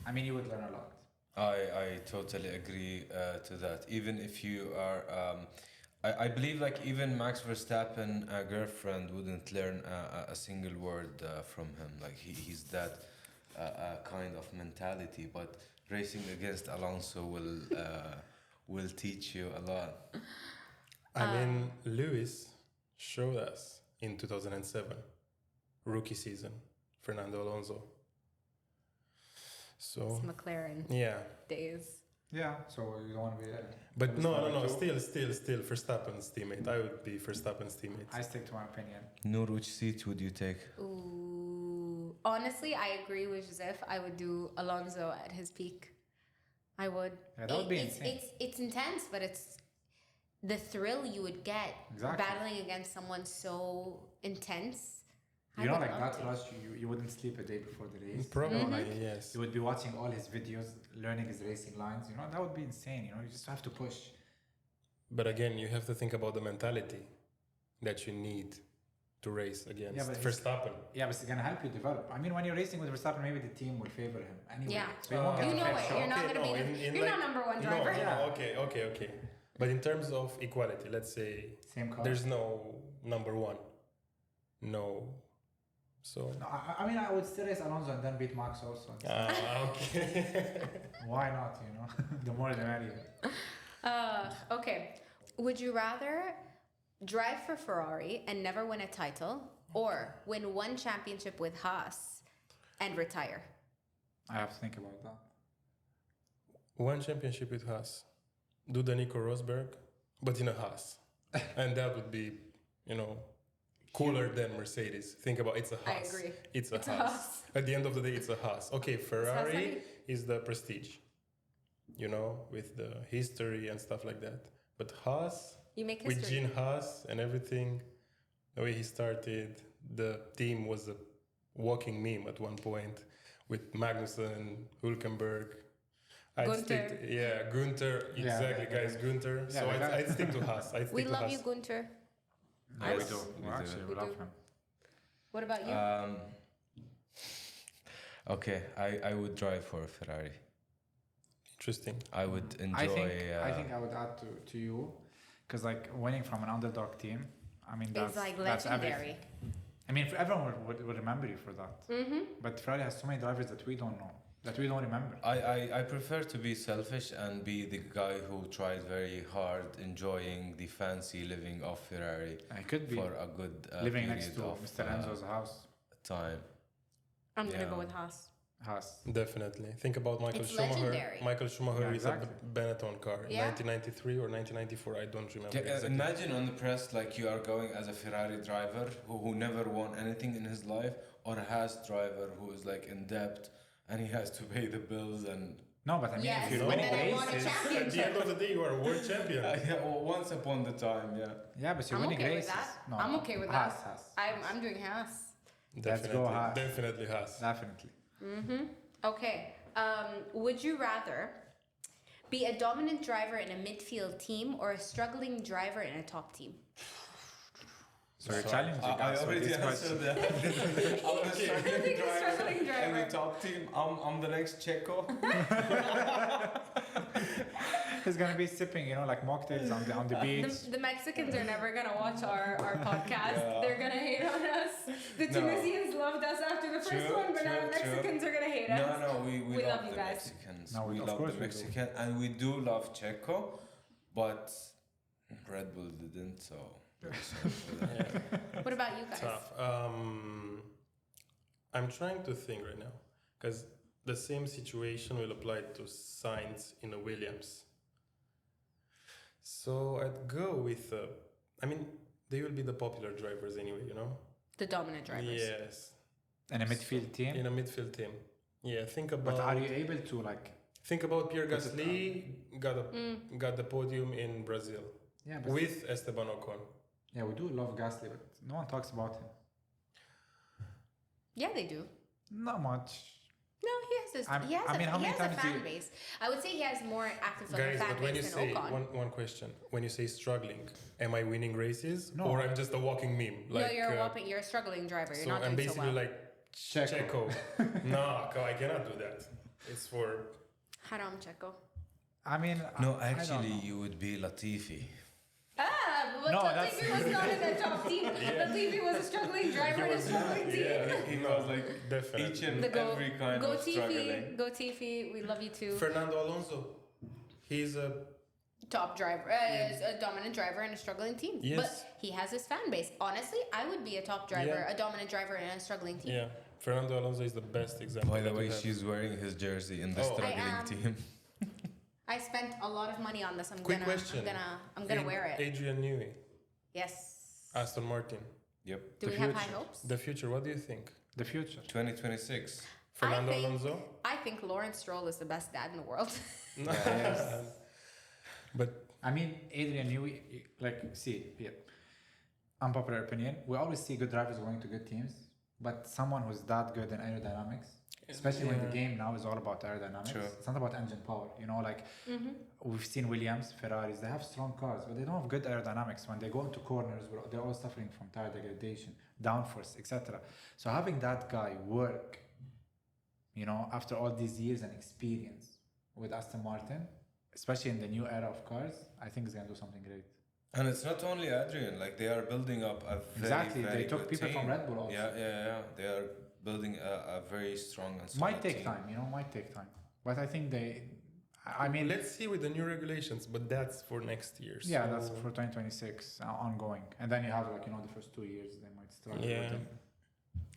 [SPEAKER 2] I mean, you would learn a lot.
[SPEAKER 4] I totally agree to that. Even if you are, I believe like even Max Verstappen, a girlfriend, wouldn't learn a single word from him. Like he's that kind of mentality. But racing against Alonso will teach you a lot.
[SPEAKER 1] I mean, Lewis showed us in 2007, rookie season, Fernando Alonso.
[SPEAKER 3] It's
[SPEAKER 1] So,
[SPEAKER 3] McLaren
[SPEAKER 1] yeah.
[SPEAKER 3] days.
[SPEAKER 2] Yeah, so you don't want to be there.
[SPEAKER 1] But no, still Verstappen's teammate. I would be Verstappen's teammate.
[SPEAKER 2] I stick to my opinion.
[SPEAKER 4] Noor, which seat would you take?
[SPEAKER 3] Ooh. Honestly, I agree with Joseph. I would do Alonso at his peak. I would.
[SPEAKER 2] Yeah, that would be
[SPEAKER 3] it's,
[SPEAKER 2] insane.
[SPEAKER 3] it's intense, but it's the thrill you would get
[SPEAKER 2] Exactly.
[SPEAKER 3] battling against someone so intense. I
[SPEAKER 2] You know,
[SPEAKER 3] would
[SPEAKER 2] like
[SPEAKER 3] love
[SPEAKER 2] that
[SPEAKER 3] to.
[SPEAKER 2] rush, you wouldn't sleep a day before the race.
[SPEAKER 1] Probably,
[SPEAKER 2] You know, like,
[SPEAKER 1] yes.
[SPEAKER 2] you would be watching all his videos, learning his racing lines. You know, that would be insane. You know, you just have to push.
[SPEAKER 1] But again, you have to think about the mentality that you need to race against
[SPEAKER 2] Yeah, but
[SPEAKER 1] Verstappen.
[SPEAKER 2] Yeah, but it's gonna help you develop. I mean, when you're racing with Verstappen, maybe the team will favor him anyway.
[SPEAKER 3] Yeah.
[SPEAKER 2] So you won't get
[SPEAKER 3] You
[SPEAKER 2] a
[SPEAKER 3] know
[SPEAKER 2] fair
[SPEAKER 3] it.
[SPEAKER 2] shot.
[SPEAKER 3] You're not
[SPEAKER 1] Okay,
[SPEAKER 3] gonna
[SPEAKER 1] no,
[SPEAKER 3] be.
[SPEAKER 1] in
[SPEAKER 3] You're
[SPEAKER 1] like-
[SPEAKER 3] not number one
[SPEAKER 1] No,
[SPEAKER 3] driver.
[SPEAKER 2] Yeah.
[SPEAKER 1] okay. But in terms of equality, let's say
[SPEAKER 2] Same car.
[SPEAKER 1] there's no number one. No. So.
[SPEAKER 2] No, I mean, I would still race Alonso and then beat Max also.
[SPEAKER 1] Okay.
[SPEAKER 2] Why not? You know, the more the merrier.
[SPEAKER 3] Okay. Would you rather drive for Ferrari and never win a title, or win one championship with Haas and retire?
[SPEAKER 2] I have to think about that.
[SPEAKER 1] One championship with Haas. Do the Nico Rosberg, but in a Haas. And that would be, cooler than Mercedes. Think about it's a
[SPEAKER 3] I
[SPEAKER 1] Haas.
[SPEAKER 3] agree.
[SPEAKER 1] It's a
[SPEAKER 3] It's a
[SPEAKER 1] Haas.
[SPEAKER 3] Haas.
[SPEAKER 1] At the end of the day, it's a Haas. Okay,
[SPEAKER 3] heavy.
[SPEAKER 1] Ferrari is the prestige, with the history and stuff like that. But Haas,
[SPEAKER 3] You make
[SPEAKER 1] with
[SPEAKER 3] history.
[SPEAKER 1] Gene Haas and everything, the way he started, the team was a walking meme at one point with Magnussen, Hülkenberg.
[SPEAKER 3] Gunther.
[SPEAKER 1] Gunther,
[SPEAKER 2] Yeah,
[SPEAKER 1] exactly, guys, Gunther.
[SPEAKER 2] Yeah,
[SPEAKER 1] So
[SPEAKER 2] but
[SPEAKER 1] I'd stick to Haas. I'd stick
[SPEAKER 3] We
[SPEAKER 1] to
[SPEAKER 3] love
[SPEAKER 1] Haas.
[SPEAKER 3] you, Gunther.
[SPEAKER 2] Yeah, we
[SPEAKER 3] Yes.
[SPEAKER 2] do.
[SPEAKER 4] We
[SPEAKER 2] Well,
[SPEAKER 4] do.
[SPEAKER 2] actually,
[SPEAKER 3] We
[SPEAKER 2] we love
[SPEAKER 3] do.
[SPEAKER 2] him.
[SPEAKER 3] What about you?
[SPEAKER 4] Okay, I would drive for a Ferrari.
[SPEAKER 1] Interesting.
[SPEAKER 4] I would enjoy.
[SPEAKER 2] I think I would add to you, because like winning from an underdog team, I mean that's
[SPEAKER 3] It's like
[SPEAKER 2] that's everything.
[SPEAKER 3] legendary.
[SPEAKER 2] I mean, everyone would remember you for that.
[SPEAKER 3] Mm-hmm.
[SPEAKER 2] But Ferrari has so many drivers that we don't know, that we don't remember.
[SPEAKER 4] I prefer to be selfish and be the guy who tried very hard, enjoying the fancy living of Ferrari
[SPEAKER 2] It could be
[SPEAKER 4] for a good
[SPEAKER 2] living next
[SPEAKER 4] period
[SPEAKER 2] to
[SPEAKER 4] of
[SPEAKER 2] Mr. Enzo's house.
[SPEAKER 4] time.
[SPEAKER 3] I'm gonna
[SPEAKER 4] Yeah.
[SPEAKER 3] go with Haas.
[SPEAKER 2] Haas.
[SPEAKER 1] Definitely. Think about Michael
[SPEAKER 3] It's
[SPEAKER 1] Schumacher.
[SPEAKER 3] legendary.
[SPEAKER 1] Michael Schumacher
[SPEAKER 2] Yeah,
[SPEAKER 1] is
[SPEAKER 2] exactly.
[SPEAKER 1] a Benetton car.
[SPEAKER 3] Yeah.
[SPEAKER 1] 1993 or 1994, I don't remember.
[SPEAKER 4] Yeah,
[SPEAKER 1] exactly.
[SPEAKER 4] imagine on the press like you are going as a Ferrari driver who never won anything in his life, or a Haas driver who is like in debt and he has to pay the bills and
[SPEAKER 2] No, but I mean,
[SPEAKER 3] Yes,
[SPEAKER 2] if you're
[SPEAKER 1] but
[SPEAKER 2] winning
[SPEAKER 3] then I won a
[SPEAKER 2] races,
[SPEAKER 3] champion.
[SPEAKER 1] At the end of the day, you are a world champion.
[SPEAKER 4] well, once upon the time, yeah.
[SPEAKER 2] yeah, but you're
[SPEAKER 3] I'm
[SPEAKER 2] winning
[SPEAKER 3] okay with
[SPEAKER 2] races.
[SPEAKER 3] that.
[SPEAKER 2] No,
[SPEAKER 3] I'm okay with
[SPEAKER 2] Haas,
[SPEAKER 3] that.
[SPEAKER 2] Haas.
[SPEAKER 3] I'm doing Haas.
[SPEAKER 2] Let's go, Haas.
[SPEAKER 1] Definitely Haas.
[SPEAKER 2] Definitely.
[SPEAKER 3] Okay. Would you rather be a dominant driver in a midfield team or a struggling driver in a top team?
[SPEAKER 2] So you're challenging
[SPEAKER 4] I
[SPEAKER 2] us with
[SPEAKER 4] already
[SPEAKER 2] this
[SPEAKER 4] answered
[SPEAKER 2] question.
[SPEAKER 4] that. I'm a struggling
[SPEAKER 3] struggling
[SPEAKER 4] driver in
[SPEAKER 3] driver.
[SPEAKER 4] the top team. I'm the next Checo.
[SPEAKER 2] He's gonna be sipping, like mocktails on the beach.
[SPEAKER 3] The Mexicans are never gonna watch our podcast.
[SPEAKER 4] Yeah.
[SPEAKER 3] They're gonna hate on us. The
[SPEAKER 4] No.
[SPEAKER 3] Tunisians loved us after the first
[SPEAKER 4] True,
[SPEAKER 3] one, but now the
[SPEAKER 4] true, true.
[SPEAKER 3] Mexicans are gonna hate us.
[SPEAKER 4] No, we
[SPEAKER 3] We
[SPEAKER 4] love
[SPEAKER 3] love you
[SPEAKER 4] the
[SPEAKER 3] guys.
[SPEAKER 4] Mexicans.
[SPEAKER 2] No,
[SPEAKER 4] we
[SPEAKER 2] of
[SPEAKER 4] love
[SPEAKER 2] course
[SPEAKER 4] the
[SPEAKER 2] we do.
[SPEAKER 4] Mexican, and we do love Checo, but Red Bull didn't, so very sorry for that.
[SPEAKER 1] Yeah.
[SPEAKER 3] What about you guys?
[SPEAKER 1] Tough. I'm trying to think right now because the same situation will apply to Sainz in a Williams. So I'd go with. They will be the popular drivers anyway,
[SPEAKER 3] The dominant drivers.
[SPEAKER 1] Yes,
[SPEAKER 2] In a midfield team.
[SPEAKER 1] in a midfield team. Yeah, think about.
[SPEAKER 2] But are you able to
[SPEAKER 1] Think about Pierre
[SPEAKER 2] Put it
[SPEAKER 1] Gasly got the podium in Brazil
[SPEAKER 2] Yeah, but
[SPEAKER 1] with Esteban Ocon.
[SPEAKER 2] yeah, we do love Gasly, but no one talks about him.
[SPEAKER 3] Yeah, they do.
[SPEAKER 2] Not much.
[SPEAKER 3] No, he has his.
[SPEAKER 2] I'm-
[SPEAKER 3] He has,
[SPEAKER 2] I mean, how
[SPEAKER 3] he
[SPEAKER 2] many
[SPEAKER 3] has a
[SPEAKER 2] times do
[SPEAKER 3] fan
[SPEAKER 2] you-
[SPEAKER 3] base. I would say he has more active
[SPEAKER 1] Guys,
[SPEAKER 3] fan
[SPEAKER 1] but when you
[SPEAKER 3] base
[SPEAKER 1] say
[SPEAKER 3] than Ocon.
[SPEAKER 1] one question, when you say struggling, am I winning races
[SPEAKER 2] No.
[SPEAKER 1] or I'm just a walking meme?
[SPEAKER 3] No, you're a struggling driver. You're
[SPEAKER 1] So
[SPEAKER 3] not
[SPEAKER 1] I'm
[SPEAKER 3] doing so
[SPEAKER 1] basically
[SPEAKER 3] well.
[SPEAKER 1] like Checo. No, I cannot do that. It's for
[SPEAKER 3] Haram Checo.
[SPEAKER 2] I mean,
[SPEAKER 4] No,
[SPEAKER 2] I don't
[SPEAKER 4] actually,
[SPEAKER 2] know.
[SPEAKER 4] you would be Latifi.
[SPEAKER 3] But
[SPEAKER 2] No,
[SPEAKER 3] Latifi was not in the top team. Latifi was a struggling driver in a struggling team.
[SPEAKER 4] He was like
[SPEAKER 1] definitely.
[SPEAKER 4] each and
[SPEAKER 3] The
[SPEAKER 4] every kind
[SPEAKER 3] go
[SPEAKER 4] of struggling.
[SPEAKER 3] Tifi, go Tifi. We love you too.
[SPEAKER 1] Fernando Alonso. He's a
[SPEAKER 3] Top driver, is a dominant driver in a struggling team.
[SPEAKER 1] Yes.
[SPEAKER 3] But he has his fan base. Honestly, I would be a top driver,
[SPEAKER 1] Yeah.
[SPEAKER 3] a dominant driver in a struggling team.
[SPEAKER 1] yeah. Fernando Alonso is the best example.
[SPEAKER 4] By the
[SPEAKER 1] that we
[SPEAKER 4] way,
[SPEAKER 1] have.
[SPEAKER 4] she's wearing his jersey in the
[SPEAKER 1] Oh.
[SPEAKER 4] struggling
[SPEAKER 3] I am.
[SPEAKER 4] team.
[SPEAKER 3] I spent a lot of money on this.
[SPEAKER 1] Quick question.
[SPEAKER 3] I'm gonna wear it.
[SPEAKER 1] Adrian Newey,
[SPEAKER 3] Yes.
[SPEAKER 1] Aston Martin.
[SPEAKER 4] Yep.
[SPEAKER 3] Do
[SPEAKER 2] The
[SPEAKER 3] we have high
[SPEAKER 2] future.
[SPEAKER 3] hopes?
[SPEAKER 1] The future. What do you think?
[SPEAKER 2] The future.
[SPEAKER 4] 2026.
[SPEAKER 1] Fernando
[SPEAKER 3] think-
[SPEAKER 1] Alonso.
[SPEAKER 3] I think Lawrence Stroll is the best dad in the world.
[SPEAKER 1] But
[SPEAKER 2] I mean, Adrian, see, here. Unpopular opinion. We always see good drivers going to good teams, but someone who's that good in aerodynamics, especially when the game now is all about aerodynamics.
[SPEAKER 4] Sure.
[SPEAKER 2] It's not about engine power. We've seen Williams, Ferraris, they have strong cars, but they don't have good aerodynamics. When they go into corners, they're all suffering from tire degradation, downforce, etc. So having that guy work, after all these years and experience with Aston Martin, especially in the new era of cars, I think it's going to do something great.
[SPEAKER 4] And it's not only Adrian, like they are building up a very, very
[SPEAKER 2] they took
[SPEAKER 4] good
[SPEAKER 2] people
[SPEAKER 4] team.
[SPEAKER 2] from Red Bull also.
[SPEAKER 4] Yeah. They are building a very strong and solid
[SPEAKER 2] Might take
[SPEAKER 4] team.
[SPEAKER 2] time, might take time. But I think
[SPEAKER 1] let's see with the new regulations, but that's for next year.
[SPEAKER 2] Yeah, that's for 2026 ongoing. And then you have the first 2 years, they might struggle with it.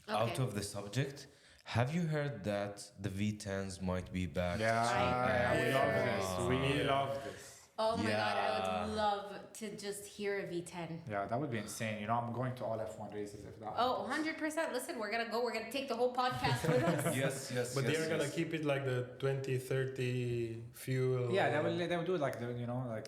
[SPEAKER 4] Out of the subject, have you heard that the V10s might be back?
[SPEAKER 2] We love this. We love this.
[SPEAKER 3] Oh my God, I would love to just hear a V10.
[SPEAKER 2] Yeah, that would be insane. I'm going to all F1 races if that.
[SPEAKER 3] Oh, 100%. Listen, we're going to go. We're going to take the whole podcast with us.
[SPEAKER 4] Yes.
[SPEAKER 1] But they're going to keep it like the 2030 fuel.
[SPEAKER 2] Yeah, they will do it like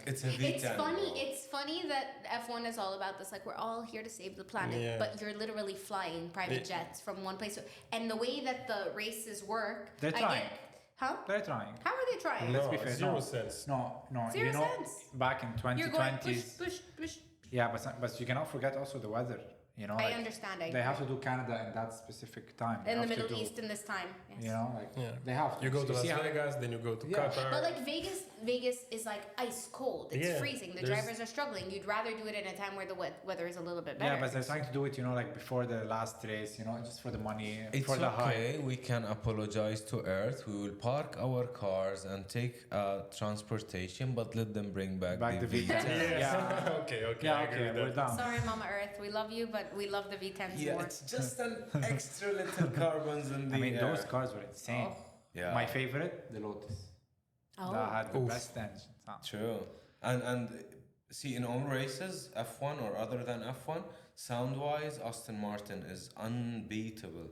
[SPEAKER 4] It's a V10.
[SPEAKER 3] It's funny that F1 is all about this. Like, we're all here to save the planet, but you're literally flying private jets from one place. And the way that the races work,
[SPEAKER 2] they're trying.
[SPEAKER 3] Huh?
[SPEAKER 2] They're trying.
[SPEAKER 3] How are they trying?
[SPEAKER 2] Let's be fair.
[SPEAKER 1] Zero sense.
[SPEAKER 2] No.
[SPEAKER 3] Zero sense.
[SPEAKER 2] Back in 2020s.
[SPEAKER 3] You're going push.
[SPEAKER 2] Yeah, but you cannot forget also the weather.
[SPEAKER 3] I understand.
[SPEAKER 2] They have to do Canada in that specific time.
[SPEAKER 3] In the Middle East in this time. Yes.
[SPEAKER 2] They have to.
[SPEAKER 1] You go to Las Vegas, then you go to Qatar.
[SPEAKER 3] But like Vegas is like ice cold. It's freezing. The drivers are struggling. You'd rather do it in a time where the weather is a little bit better.
[SPEAKER 2] Yeah, but they're trying to do it, before the last race, just for the money,
[SPEAKER 4] It's
[SPEAKER 2] for the
[SPEAKER 4] okay. We can apologize to Earth. We will park our cars and take transportation, but let them bring back the V10.
[SPEAKER 2] Yeah.
[SPEAKER 1] Okay.
[SPEAKER 2] Yeah,
[SPEAKER 1] I agree
[SPEAKER 2] okay,
[SPEAKER 1] with
[SPEAKER 2] we're
[SPEAKER 1] that.
[SPEAKER 2] done.
[SPEAKER 3] Sorry, Mama Earth. We love you, but we love the V10s
[SPEAKER 4] Yeah,
[SPEAKER 3] more.
[SPEAKER 4] it's just an extra little carbons in the air.
[SPEAKER 2] Those cars were insane.
[SPEAKER 4] Yeah.
[SPEAKER 2] My favorite, the Lotus.
[SPEAKER 3] Oh.
[SPEAKER 2] That had the best engine.
[SPEAKER 4] True. And see, in all races, F1 or other than F1, sound-wise, Aston Martin is unbeatable.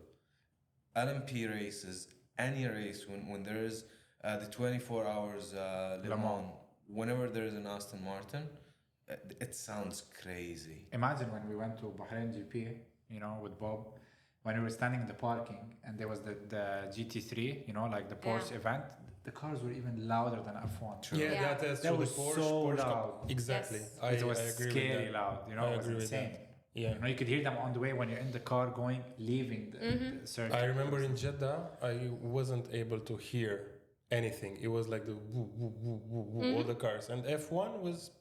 [SPEAKER 4] LMP races, any race, when there is the 24 hours Le Mans, whenever there is an Aston Martin, it sounds crazy.
[SPEAKER 2] Imagine when we went to Bahrain GP, with Bob, when we were standing in the parking and there was the GT3, like the Porsche event, the cars were even louder than F1.
[SPEAKER 1] True. Yeah, that's
[SPEAKER 2] that
[SPEAKER 1] true.
[SPEAKER 2] was
[SPEAKER 1] The Porsche,
[SPEAKER 2] so
[SPEAKER 1] Porsche
[SPEAKER 2] loud.
[SPEAKER 1] Exactly.
[SPEAKER 3] Yes.
[SPEAKER 2] It was
[SPEAKER 1] I agree
[SPEAKER 2] scary
[SPEAKER 1] with that.
[SPEAKER 2] loud.
[SPEAKER 1] I
[SPEAKER 2] It was
[SPEAKER 1] agree with
[SPEAKER 2] insane.
[SPEAKER 1] that. Yeah.
[SPEAKER 2] You could hear them on the way when you're in the car leaving the circuit.
[SPEAKER 1] I remember in Jeddah, I wasn't able to hear anything. It was like the woo, woo, woo, woo, woo, all the cars. And F1 was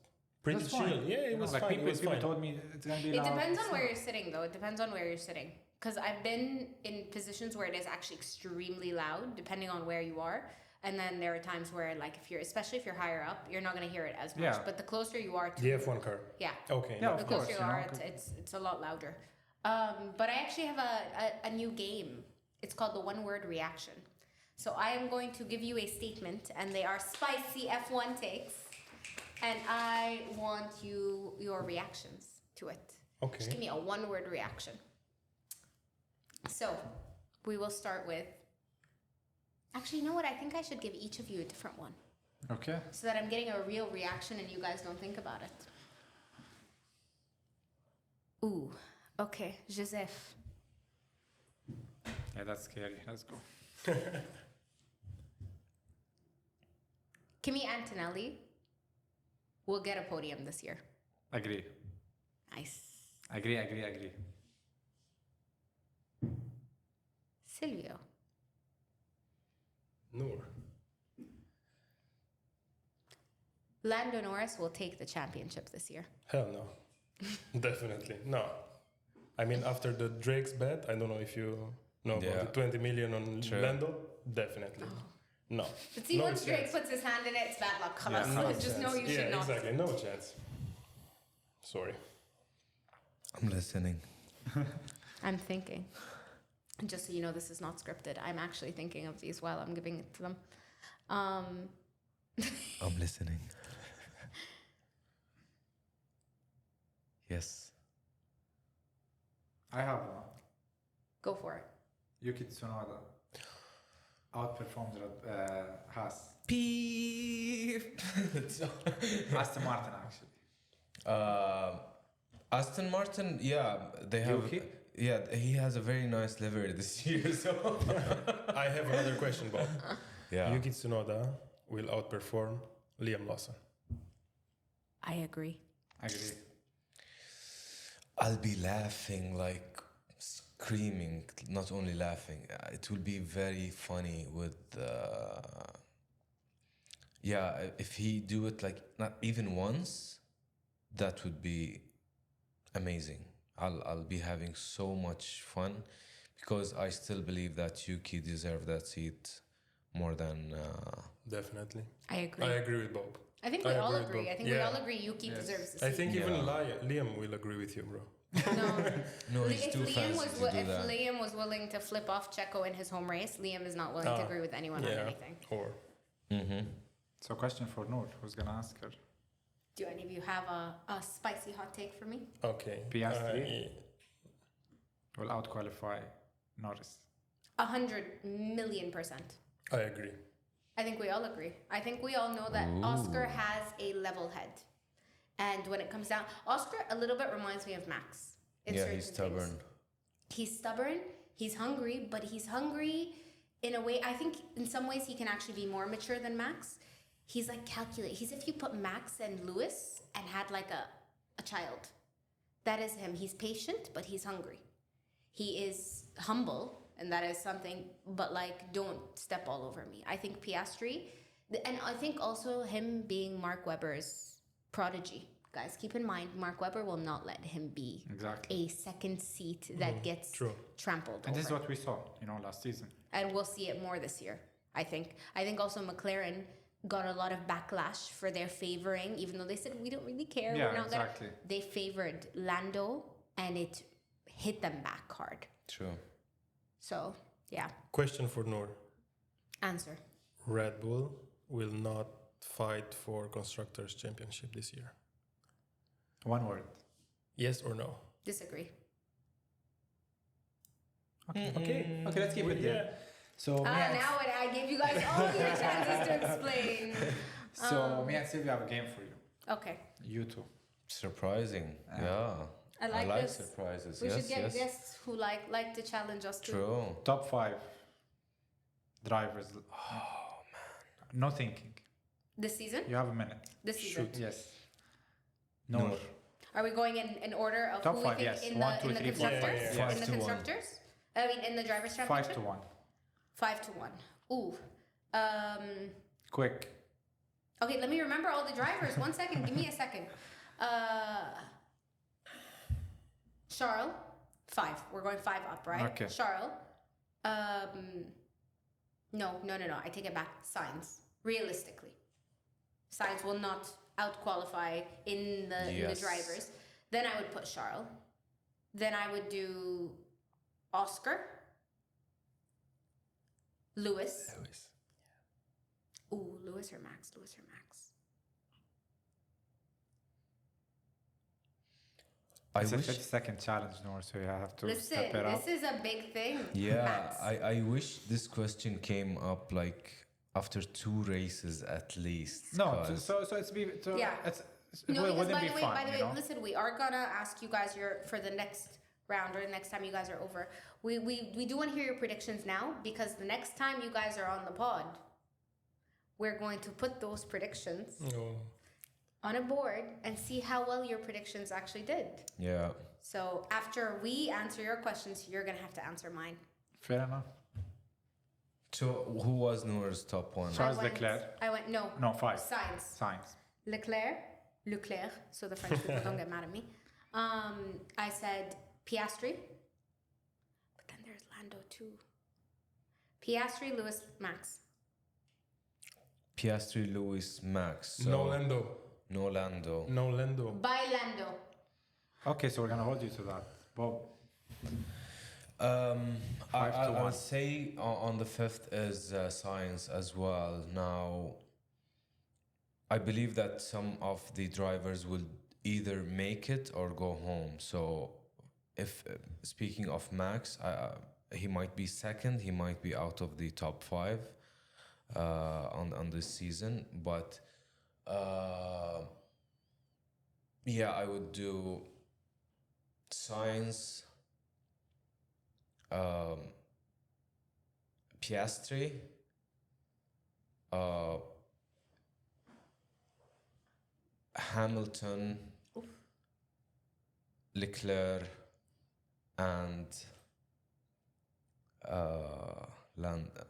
[SPEAKER 1] pretty
[SPEAKER 2] That's
[SPEAKER 1] chill.
[SPEAKER 2] fine.
[SPEAKER 1] Yeah, it was fine.
[SPEAKER 2] People told me it's going to be
[SPEAKER 3] It
[SPEAKER 2] loud.
[SPEAKER 3] depends on where you're sitting, though. It depends on where you're sitting. Because I've been in positions where it is actually extremely loud, depending on where you are. And then there are times where, especially if you're higher up, you're not going to hear it as much.
[SPEAKER 2] Yeah.
[SPEAKER 3] But the closer you are to
[SPEAKER 1] The F1 car.
[SPEAKER 3] Yeah.
[SPEAKER 1] Okay.
[SPEAKER 2] Yeah,
[SPEAKER 3] The
[SPEAKER 2] of course.
[SPEAKER 3] closer you are, it's a lot louder. But I actually have a new game. It's called the one word reaction. So I am going to give you a statement, and they are spicy F1 takes. And I want your reactions to it.
[SPEAKER 1] Okay.
[SPEAKER 3] Just give me a one word reaction. So we will start with. Actually, you know what? I think I should give each of you a different one.
[SPEAKER 2] Okay.
[SPEAKER 3] So that I'm getting a real reaction and you guys don't think about it. Ooh, okay. Joseph.
[SPEAKER 2] Yeah, that's scary. Let's go.
[SPEAKER 3] Kimi Antonelli will get a podium this year.
[SPEAKER 2] Agree.
[SPEAKER 3] Nice.
[SPEAKER 2] Agree.
[SPEAKER 3] Silvio.
[SPEAKER 1] Noor.
[SPEAKER 3] Lando Norris will take the championship this year.
[SPEAKER 1] Hell no. Definitely. No. I mean, after the Drake's bet, I don't know if you know about the 20 million on Lando. Definitely. No.
[SPEAKER 3] But see,
[SPEAKER 1] no
[SPEAKER 3] once Drake
[SPEAKER 1] chance.
[SPEAKER 3] puts his hand in it, it's bad luck.
[SPEAKER 2] Yeah,
[SPEAKER 1] No
[SPEAKER 3] Just
[SPEAKER 1] chance.
[SPEAKER 3] know you should not.
[SPEAKER 1] Exactly. No chance. Sorry.
[SPEAKER 4] I'm listening.
[SPEAKER 3] I'm thinking. Just so you know, this is not scripted. I'm actually thinking of these while I'm giving it to them.
[SPEAKER 4] I'm listening. Yes.
[SPEAKER 2] I have one.
[SPEAKER 3] Go for it.
[SPEAKER 2] Yuki Tsunoda. outperformed Haas?
[SPEAKER 4] Beep.
[SPEAKER 2] Aston Martin, actually.
[SPEAKER 4] Aston Martin, yeah, they have.
[SPEAKER 2] Yuki?
[SPEAKER 4] Yeah, he has a very nice livery this year. So
[SPEAKER 1] I have another question, Bob.
[SPEAKER 4] yeah,
[SPEAKER 1] Yuki Tsunoda will outperform Liam Lawson.
[SPEAKER 3] I agree.
[SPEAKER 2] I agree.
[SPEAKER 4] I'll be laughing like screaming, not only laughing. It will be very funny with. Yeah, if he do it like not even once, that would be amazing. I'll be having so much fun because I still believe that Yuki deserved that seat more than.
[SPEAKER 1] Definitely.
[SPEAKER 3] I agree.
[SPEAKER 1] I agree with Bob.
[SPEAKER 3] I think we all agree. I think we
[SPEAKER 1] Yeah.
[SPEAKER 3] all agree Yuki deserves the seat.
[SPEAKER 1] I think even
[SPEAKER 4] Yeah.
[SPEAKER 1] Liam will agree with you, bro.
[SPEAKER 3] No.
[SPEAKER 4] No, he's
[SPEAKER 3] If
[SPEAKER 4] too
[SPEAKER 3] Liam
[SPEAKER 4] fancy
[SPEAKER 3] was
[SPEAKER 4] to do
[SPEAKER 3] if
[SPEAKER 4] that.
[SPEAKER 3] Liam was willing to flip off Checo in his home race, Liam is not willing to agree with anyone on anything.
[SPEAKER 1] Or
[SPEAKER 4] Mm-hmm.
[SPEAKER 2] So, question for Noor. Who's gonna ask her?
[SPEAKER 3] Do any of you have a spicy hot take for me?
[SPEAKER 1] okay.
[SPEAKER 2] Piastri? Will outqualify Norris.
[SPEAKER 3] 100,000,000%.
[SPEAKER 1] I agree.
[SPEAKER 3] I think we all agree. I think we all know that Oscar has a level head. And when it comes down, Oscar a little bit reminds me of Max. in
[SPEAKER 4] Yeah,
[SPEAKER 3] certain
[SPEAKER 4] he's stubborn.
[SPEAKER 3] things. He's stubborn, he's hungry, but he's hungry in a way, I think in some ways he can actually be more mature than Max. He's like calculate. He's if you put Max and Lewis and had like a child. That is him. He's patient, but he's hungry. He is humble, and that is something, but like, don't step all over me. I think Piastri, and I think also him being Mark Webber's prodigy. Guys, keep in mind, Mark Webber will not let him be
[SPEAKER 2] Exactly.
[SPEAKER 3] a second seat that gets
[SPEAKER 1] True.
[SPEAKER 3] trampled
[SPEAKER 2] And this is
[SPEAKER 3] over.
[SPEAKER 2] what we saw, last season.
[SPEAKER 3] And we'll see it more this year, I think. I think also McLaren got a lot of backlash for their favoring, even though they said, we don't really care.
[SPEAKER 2] Yeah,
[SPEAKER 3] We're not
[SPEAKER 2] exactly.
[SPEAKER 3] They favored Lando, and it hit them back hard.
[SPEAKER 4] True.
[SPEAKER 3] So, yeah.
[SPEAKER 1] Question for Noor.
[SPEAKER 3] Answer.
[SPEAKER 1] Red Bull will not fight for Constructors' Championship this year.
[SPEAKER 2] One word.
[SPEAKER 1] Yes or no?
[SPEAKER 3] Disagree.
[SPEAKER 2] Okay, let's keep it there. So, me and,
[SPEAKER 3] Now I gave you guys all your chances to explain.
[SPEAKER 2] me and Silvia have a game for you.
[SPEAKER 3] Okay.
[SPEAKER 2] You two.
[SPEAKER 4] Surprising. Yeah.
[SPEAKER 3] I like this.
[SPEAKER 4] surprises.
[SPEAKER 3] We
[SPEAKER 4] yes,
[SPEAKER 3] should get
[SPEAKER 4] yes.
[SPEAKER 3] guests who like to challenge us too.
[SPEAKER 4] True.
[SPEAKER 2] Top 5 drivers. Oh, man. No thinking.
[SPEAKER 3] This season?
[SPEAKER 2] You have a minute.
[SPEAKER 3] This season.
[SPEAKER 2] Yes.
[SPEAKER 4] Noor.
[SPEAKER 3] Are we going in order of
[SPEAKER 2] Top
[SPEAKER 3] who
[SPEAKER 2] five,
[SPEAKER 3] we think
[SPEAKER 2] yes.
[SPEAKER 3] in
[SPEAKER 2] One,
[SPEAKER 3] the
[SPEAKER 2] two,
[SPEAKER 3] in the
[SPEAKER 2] three, four,
[SPEAKER 3] constructors?
[SPEAKER 1] five.
[SPEAKER 4] Five
[SPEAKER 3] In the
[SPEAKER 4] to one.
[SPEAKER 3] constructors? I mean in the drivers' championship?
[SPEAKER 2] 5 to 1.
[SPEAKER 3] 5 to 1. Ooh.
[SPEAKER 2] Quick.
[SPEAKER 3] Okay, let me remember all the drivers. 1 second. Give me a second. Charles, 5. We're going 5 up, right?
[SPEAKER 2] Okay.
[SPEAKER 3] Charles. No. I take it back. Sainz. Realistically. Sainz will not out-qualify in the
[SPEAKER 4] Yes.
[SPEAKER 3] drivers. Then I would put Charles. Then I would do Oscar. Lewis. Ooh, Lewis or Max?
[SPEAKER 2] It's a
[SPEAKER 4] wish.
[SPEAKER 2] 50-second challenge, Noor, so you have to
[SPEAKER 3] Listen,
[SPEAKER 2] step it up.
[SPEAKER 3] this is a big thing.
[SPEAKER 4] Yeah,
[SPEAKER 3] Max.
[SPEAKER 4] I wish this question came up like after 2 races at least.
[SPEAKER 2] No,
[SPEAKER 4] 'cause-
[SPEAKER 2] so it's be so
[SPEAKER 3] Yeah.
[SPEAKER 2] it's
[SPEAKER 3] No,
[SPEAKER 2] it
[SPEAKER 3] because
[SPEAKER 2] wouldn't
[SPEAKER 3] by
[SPEAKER 2] be
[SPEAKER 3] the way,
[SPEAKER 2] fun,
[SPEAKER 3] listen, we are gonna ask you guys for the next round or the next time you guys are over. We do want to hear your predictions now, because the next time you guys are on the pod, we're going to put those predictions
[SPEAKER 1] No.
[SPEAKER 3] on a board and see how well your predictions actually did.
[SPEAKER 4] Yeah.
[SPEAKER 3] So after we answer your questions, you're gonna have to answer mine.
[SPEAKER 2] Fair enough.
[SPEAKER 4] So who was Noor's top one?
[SPEAKER 2] Charles
[SPEAKER 3] I went-
[SPEAKER 2] Leclerc.
[SPEAKER 3] I went no.
[SPEAKER 2] No, 5.
[SPEAKER 3] Science. Leclerc, so the French people don't get mad at me. I said Piastri, but then there's Lando too. Piastri, Lewis, Max.
[SPEAKER 4] Piastri, Lewis, Max. So
[SPEAKER 1] No Lando.
[SPEAKER 4] No Lando.
[SPEAKER 1] No Lando.
[SPEAKER 3] By Lando.
[SPEAKER 2] Okay, so we're gonna hold you to that. Bob. 5 to
[SPEAKER 4] I'll
[SPEAKER 2] 1.
[SPEAKER 4] say on the 5th is science as well. Now, I believe that some of the drivers will either make it or go home. So, if speaking of Max, he might be second. He might be out of the top 5 on this season. But yeah, I would do Sainz, Piastri, Hamilton, Leclerc, and Lando.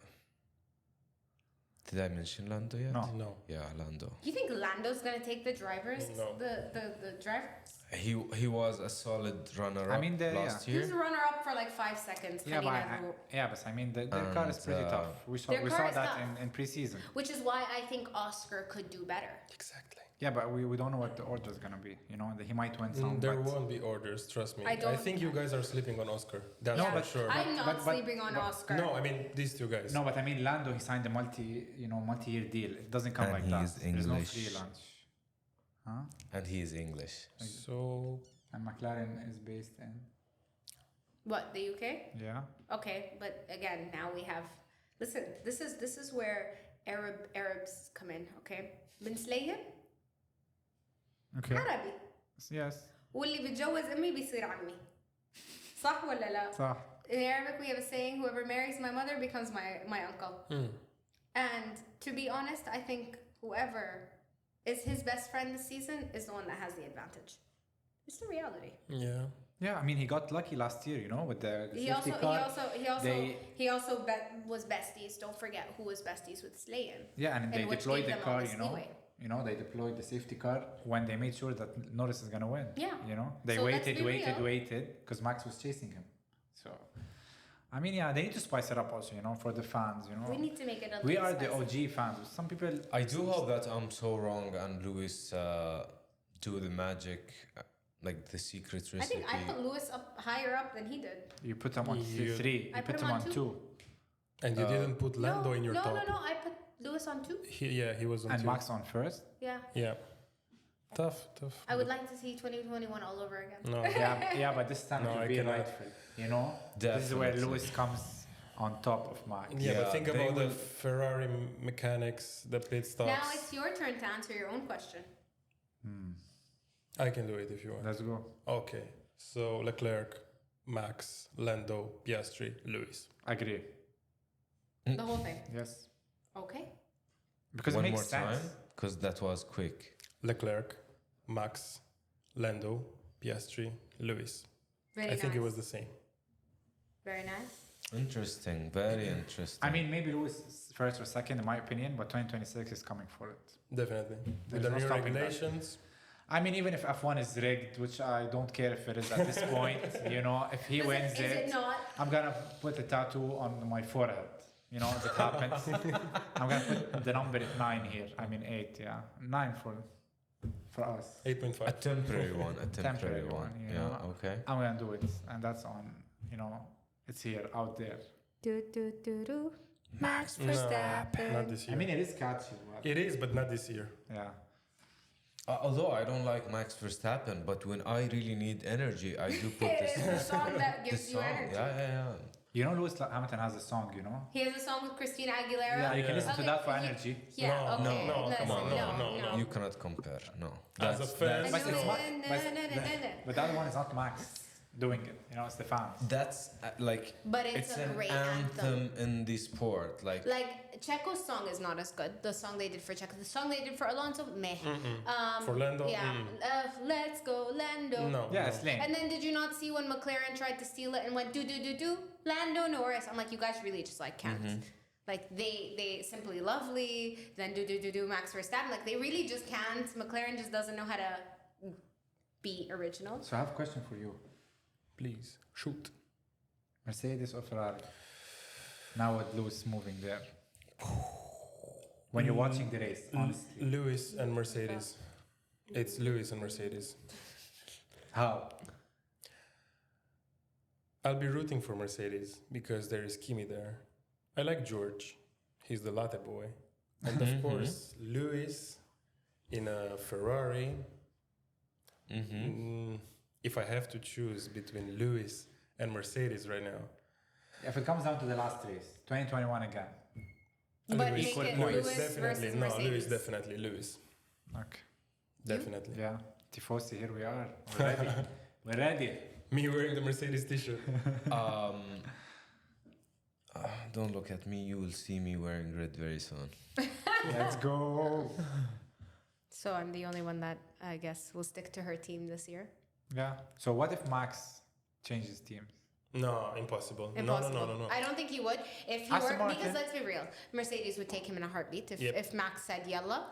[SPEAKER 4] Did I mention Lando yet?
[SPEAKER 1] No.
[SPEAKER 4] Yeah, Lando.
[SPEAKER 3] You think Lando's gonna take the drivers?
[SPEAKER 1] No.
[SPEAKER 3] The drivers?
[SPEAKER 4] He was a solid runner-up
[SPEAKER 2] I mean,
[SPEAKER 4] last
[SPEAKER 3] He
[SPEAKER 4] year.
[SPEAKER 3] was a runner-up for like 5 seconds.
[SPEAKER 2] Yeah, but I mean, their car is pretty
[SPEAKER 4] And,
[SPEAKER 2] tough. We
[SPEAKER 3] Their car
[SPEAKER 2] saw
[SPEAKER 3] is
[SPEAKER 2] that
[SPEAKER 3] tough.
[SPEAKER 2] in preseason.
[SPEAKER 3] Which is why I think Oscar could do better.
[SPEAKER 1] Exactly.
[SPEAKER 2] Yeah, but we don't know what the order is gonna be. You know, he might win some.
[SPEAKER 1] There
[SPEAKER 2] but
[SPEAKER 1] won't be orders, trust me.
[SPEAKER 3] I don't-
[SPEAKER 1] think you guys are sleeping on Oscar. That's
[SPEAKER 2] No,
[SPEAKER 1] for
[SPEAKER 2] but-
[SPEAKER 1] sure.
[SPEAKER 3] I'm not
[SPEAKER 2] but-
[SPEAKER 3] sleeping on
[SPEAKER 2] but-
[SPEAKER 3] Oscar.
[SPEAKER 1] No, I mean these two guys.
[SPEAKER 2] No, but I mean, Lando, he signed a multi-year deal. It doesn't come
[SPEAKER 4] And
[SPEAKER 2] like
[SPEAKER 4] he
[SPEAKER 2] that.
[SPEAKER 4] is
[SPEAKER 2] There's no
[SPEAKER 4] English.
[SPEAKER 2] free lunch. Huh?
[SPEAKER 4] And he is English.
[SPEAKER 1] So
[SPEAKER 2] And McLaren is based in.
[SPEAKER 3] What, the UK?
[SPEAKER 2] Yeah.
[SPEAKER 3] Okay, but again, now we have. Listen, this is where Arabs come in. Okay, بن سليم
[SPEAKER 2] Okay.
[SPEAKER 3] عربي
[SPEAKER 2] Yes.
[SPEAKER 3] واللي بيتجوز امي بيصير عمي. صح ولا لا؟
[SPEAKER 2] صح.
[SPEAKER 3] In Arabic, we have a saying: "Whoever marries my mother becomes my uncle." And to be honest, I think whoever is his best friend this season is the one that has the advantage. It's the reality.
[SPEAKER 1] yeah.
[SPEAKER 2] Yeah, I mean, he got lucky last year, you know, with the
[SPEAKER 3] He
[SPEAKER 2] safety
[SPEAKER 3] also
[SPEAKER 2] car.
[SPEAKER 3] he also was besties. Don't forget who was besties with Slayan.
[SPEAKER 2] Yeah, and they
[SPEAKER 3] which
[SPEAKER 2] deployed
[SPEAKER 3] gave
[SPEAKER 2] the
[SPEAKER 3] them all
[SPEAKER 2] car,
[SPEAKER 3] this
[SPEAKER 2] you know.
[SPEAKER 3] leeway.
[SPEAKER 2] You know, they deployed the safety car when they made sure that Norris is gonna win.
[SPEAKER 3] Yeah.
[SPEAKER 2] You know, they
[SPEAKER 3] So let's be
[SPEAKER 2] waited because Max was chasing him. So, I mean, yeah, they need to spice it up also, you know, for the fans. You know,
[SPEAKER 3] We need to make it a
[SPEAKER 2] we
[SPEAKER 3] little
[SPEAKER 2] are the
[SPEAKER 3] spicy.
[SPEAKER 2] OG fans. Some people.
[SPEAKER 4] I do hope that I'm so wrong and Lewis do the magic, like the secret
[SPEAKER 3] I
[SPEAKER 4] recipe.
[SPEAKER 3] think I put Lewis up higher up than he did.
[SPEAKER 2] You put him on
[SPEAKER 1] You-
[SPEAKER 2] 3. You
[SPEAKER 3] I
[SPEAKER 2] put him on 2.
[SPEAKER 1] And you didn't put Lando in your top.
[SPEAKER 3] No. I put Lewis on 2.
[SPEAKER 1] He was on
[SPEAKER 2] And
[SPEAKER 1] 2.
[SPEAKER 2] Max on 1st.
[SPEAKER 3] Yeah.
[SPEAKER 1] Yeah. Tough.
[SPEAKER 3] I would like to see 2021 all over again.
[SPEAKER 1] No.
[SPEAKER 2] Yeah, but this time
[SPEAKER 1] No,
[SPEAKER 2] it will
[SPEAKER 1] I
[SPEAKER 2] be
[SPEAKER 1] cannot.
[SPEAKER 2] rightful. You know, this is where
[SPEAKER 4] Definitely.
[SPEAKER 2] Lewis comes on top of Max.
[SPEAKER 1] Yeah, but
[SPEAKER 4] Yeah,
[SPEAKER 1] think
[SPEAKER 4] they
[SPEAKER 1] about the
[SPEAKER 4] will-
[SPEAKER 1] Ferrari mechanics, the pit stops.
[SPEAKER 3] Now it's your turn to answer your own question.
[SPEAKER 1] I can do it if you want.
[SPEAKER 2] Let's go.
[SPEAKER 1] Okay. So Leclerc, Max, Lando, Piastri, Lewis.
[SPEAKER 2] Agree.
[SPEAKER 3] The whole thing.
[SPEAKER 2] Yes.
[SPEAKER 3] Okay.
[SPEAKER 2] Because
[SPEAKER 4] One
[SPEAKER 2] it makes
[SPEAKER 4] more
[SPEAKER 2] sense.
[SPEAKER 4] time, because that was quick.
[SPEAKER 1] Leclerc, Max, Lando, Piastri, Lewis.
[SPEAKER 3] Very
[SPEAKER 1] I
[SPEAKER 3] nice.
[SPEAKER 1] think it was the same.
[SPEAKER 3] Very nice.
[SPEAKER 4] Interesting, very interesting.
[SPEAKER 2] I mean, maybe Lewis is first or second, in my opinion, but 2026 is coming for it.
[SPEAKER 1] Definitely. With
[SPEAKER 2] There's
[SPEAKER 1] the
[SPEAKER 2] no
[SPEAKER 1] new
[SPEAKER 2] stopping that.
[SPEAKER 1] regulations.
[SPEAKER 2] I mean, even if F1 is rigged, which I don't care if it is at this point, you know, if he wins
[SPEAKER 3] Is it not?
[SPEAKER 2] I'm gonna put a tattoo on my forehead. You know, if it happens. I'm gonna put the number 9 here. I mean 8, yeah. 9 for us.
[SPEAKER 1] 8.5.
[SPEAKER 4] a temporary one, a temporary
[SPEAKER 2] Temporary
[SPEAKER 4] one.
[SPEAKER 2] one, you
[SPEAKER 4] Yeah,
[SPEAKER 2] know.
[SPEAKER 4] okay.
[SPEAKER 2] I'm gonna do it. And that's on, you know, it's here, out there.
[SPEAKER 3] Max
[SPEAKER 1] No,
[SPEAKER 3] Verstappen.
[SPEAKER 1] not this year.
[SPEAKER 2] I mean, it is catchy. But
[SPEAKER 1] it is, but not this year.
[SPEAKER 2] yeah.
[SPEAKER 4] Although I don't like Max Verstappen, but when I really need energy, I do put
[SPEAKER 3] It is the
[SPEAKER 4] this.
[SPEAKER 3] song that
[SPEAKER 4] this
[SPEAKER 3] gives you
[SPEAKER 4] song.
[SPEAKER 3] energy.
[SPEAKER 4] Yeah.
[SPEAKER 2] You know, Lewis Hamilton has a song, you know?
[SPEAKER 3] He has a song with Christina Aguilera.
[SPEAKER 2] Yeah, you can listen to
[SPEAKER 3] Okay,
[SPEAKER 2] that for
[SPEAKER 3] he-
[SPEAKER 2] energy.
[SPEAKER 3] Yeah,
[SPEAKER 1] No,
[SPEAKER 3] okay.
[SPEAKER 1] no,
[SPEAKER 3] Listen,
[SPEAKER 1] come on, no.
[SPEAKER 4] You cannot compare. No.
[SPEAKER 1] As a fan,
[SPEAKER 2] But,
[SPEAKER 1] no.
[SPEAKER 2] but the other one is not Max doing it. You know, it's the fans.
[SPEAKER 4] That's like.
[SPEAKER 3] But it's a
[SPEAKER 4] an
[SPEAKER 3] great
[SPEAKER 4] anthem in the sport. Like.
[SPEAKER 3] Like Checo's song is not as good. The song they did for Checo, the song they did for Alonso, meh.
[SPEAKER 1] For Lando,
[SPEAKER 3] yeah. Let's go Lando.
[SPEAKER 1] No.
[SPEAKER 2] Yeah, it's lame.
[SPEAKER 3] And then did you not see when McLaren tried to steal it and went do Lando Norris? I'm like, you guys really just like can't. Like they simply lovely, then do Max Verstappen. Like they really just can't. McLaren just doesn't know how to be original.
[SPEAKER 2] So I have a question for you.
[SPEAKER 1] Please, shoot.
[SPEAKER 2] Mercedes or Ferrari? Now with Lewis moving there. When you're watching the race, honestly.
[SPEAKER 1] Lewis and Mercedes. It's Lewis and Mercedes.
[SPEAKER 2] How?
[SPEAKER 1] I'll be rooting for Mercedes because there is Kimi there. I like George. He's the latte boy. And of course, Lewis in a Ferrari. If I have to choose between Lewis and Mercedes right now,
[SPEAKER 2] If it comes down to the last race, 2021 again.
[SPEAKER 3] But
[SPEAKER 1] Lewis,
[SPEAKER 3] make it
[SPEAKER 1] Lewis
[SPEAKER 3] Lewis
[SPEAKER 1] definitely.
[SPEAKER 3] versus
[SPEAKER 1] No,
[SPEAKER 3] Mercedes.
[SPEAKER 1] Lewis definitely. Lewis.
[SPEAKER 2] Okay.
[SPEAKER 1] Definitely.
[SPEAKER 2] Yeah. Tifosi, here we are. We're ready. We're ready.
[SPEAKER 1] Me wearing the Mercedes t-shirt.
[SPEAKER 4] Don't look at me. You will see me wearing red very soon.
[SPEAKER 2] Let's go.
[SPEAKER 3] So I'm the only one that I guess will stick to her team this year.
[SPEAKER 2] Yeah. So what if Max changes teams?
[SPEAKER 1] No, impossible.
[SPEAKER 3] Impossible.
[SPEAKER 1] No.
[SPEAKER 3] I don't think he would. If he
[SPEAKER 2] Aston
[SPEAKER 3] were,
[SPEAKER 2] Martin.
[SPEAKER 3] because let's be real, Mercedes would take him in a heartbeat. If,
[SPEAKER 1] Yep.
[SPEAKER 3] if Max said yalla,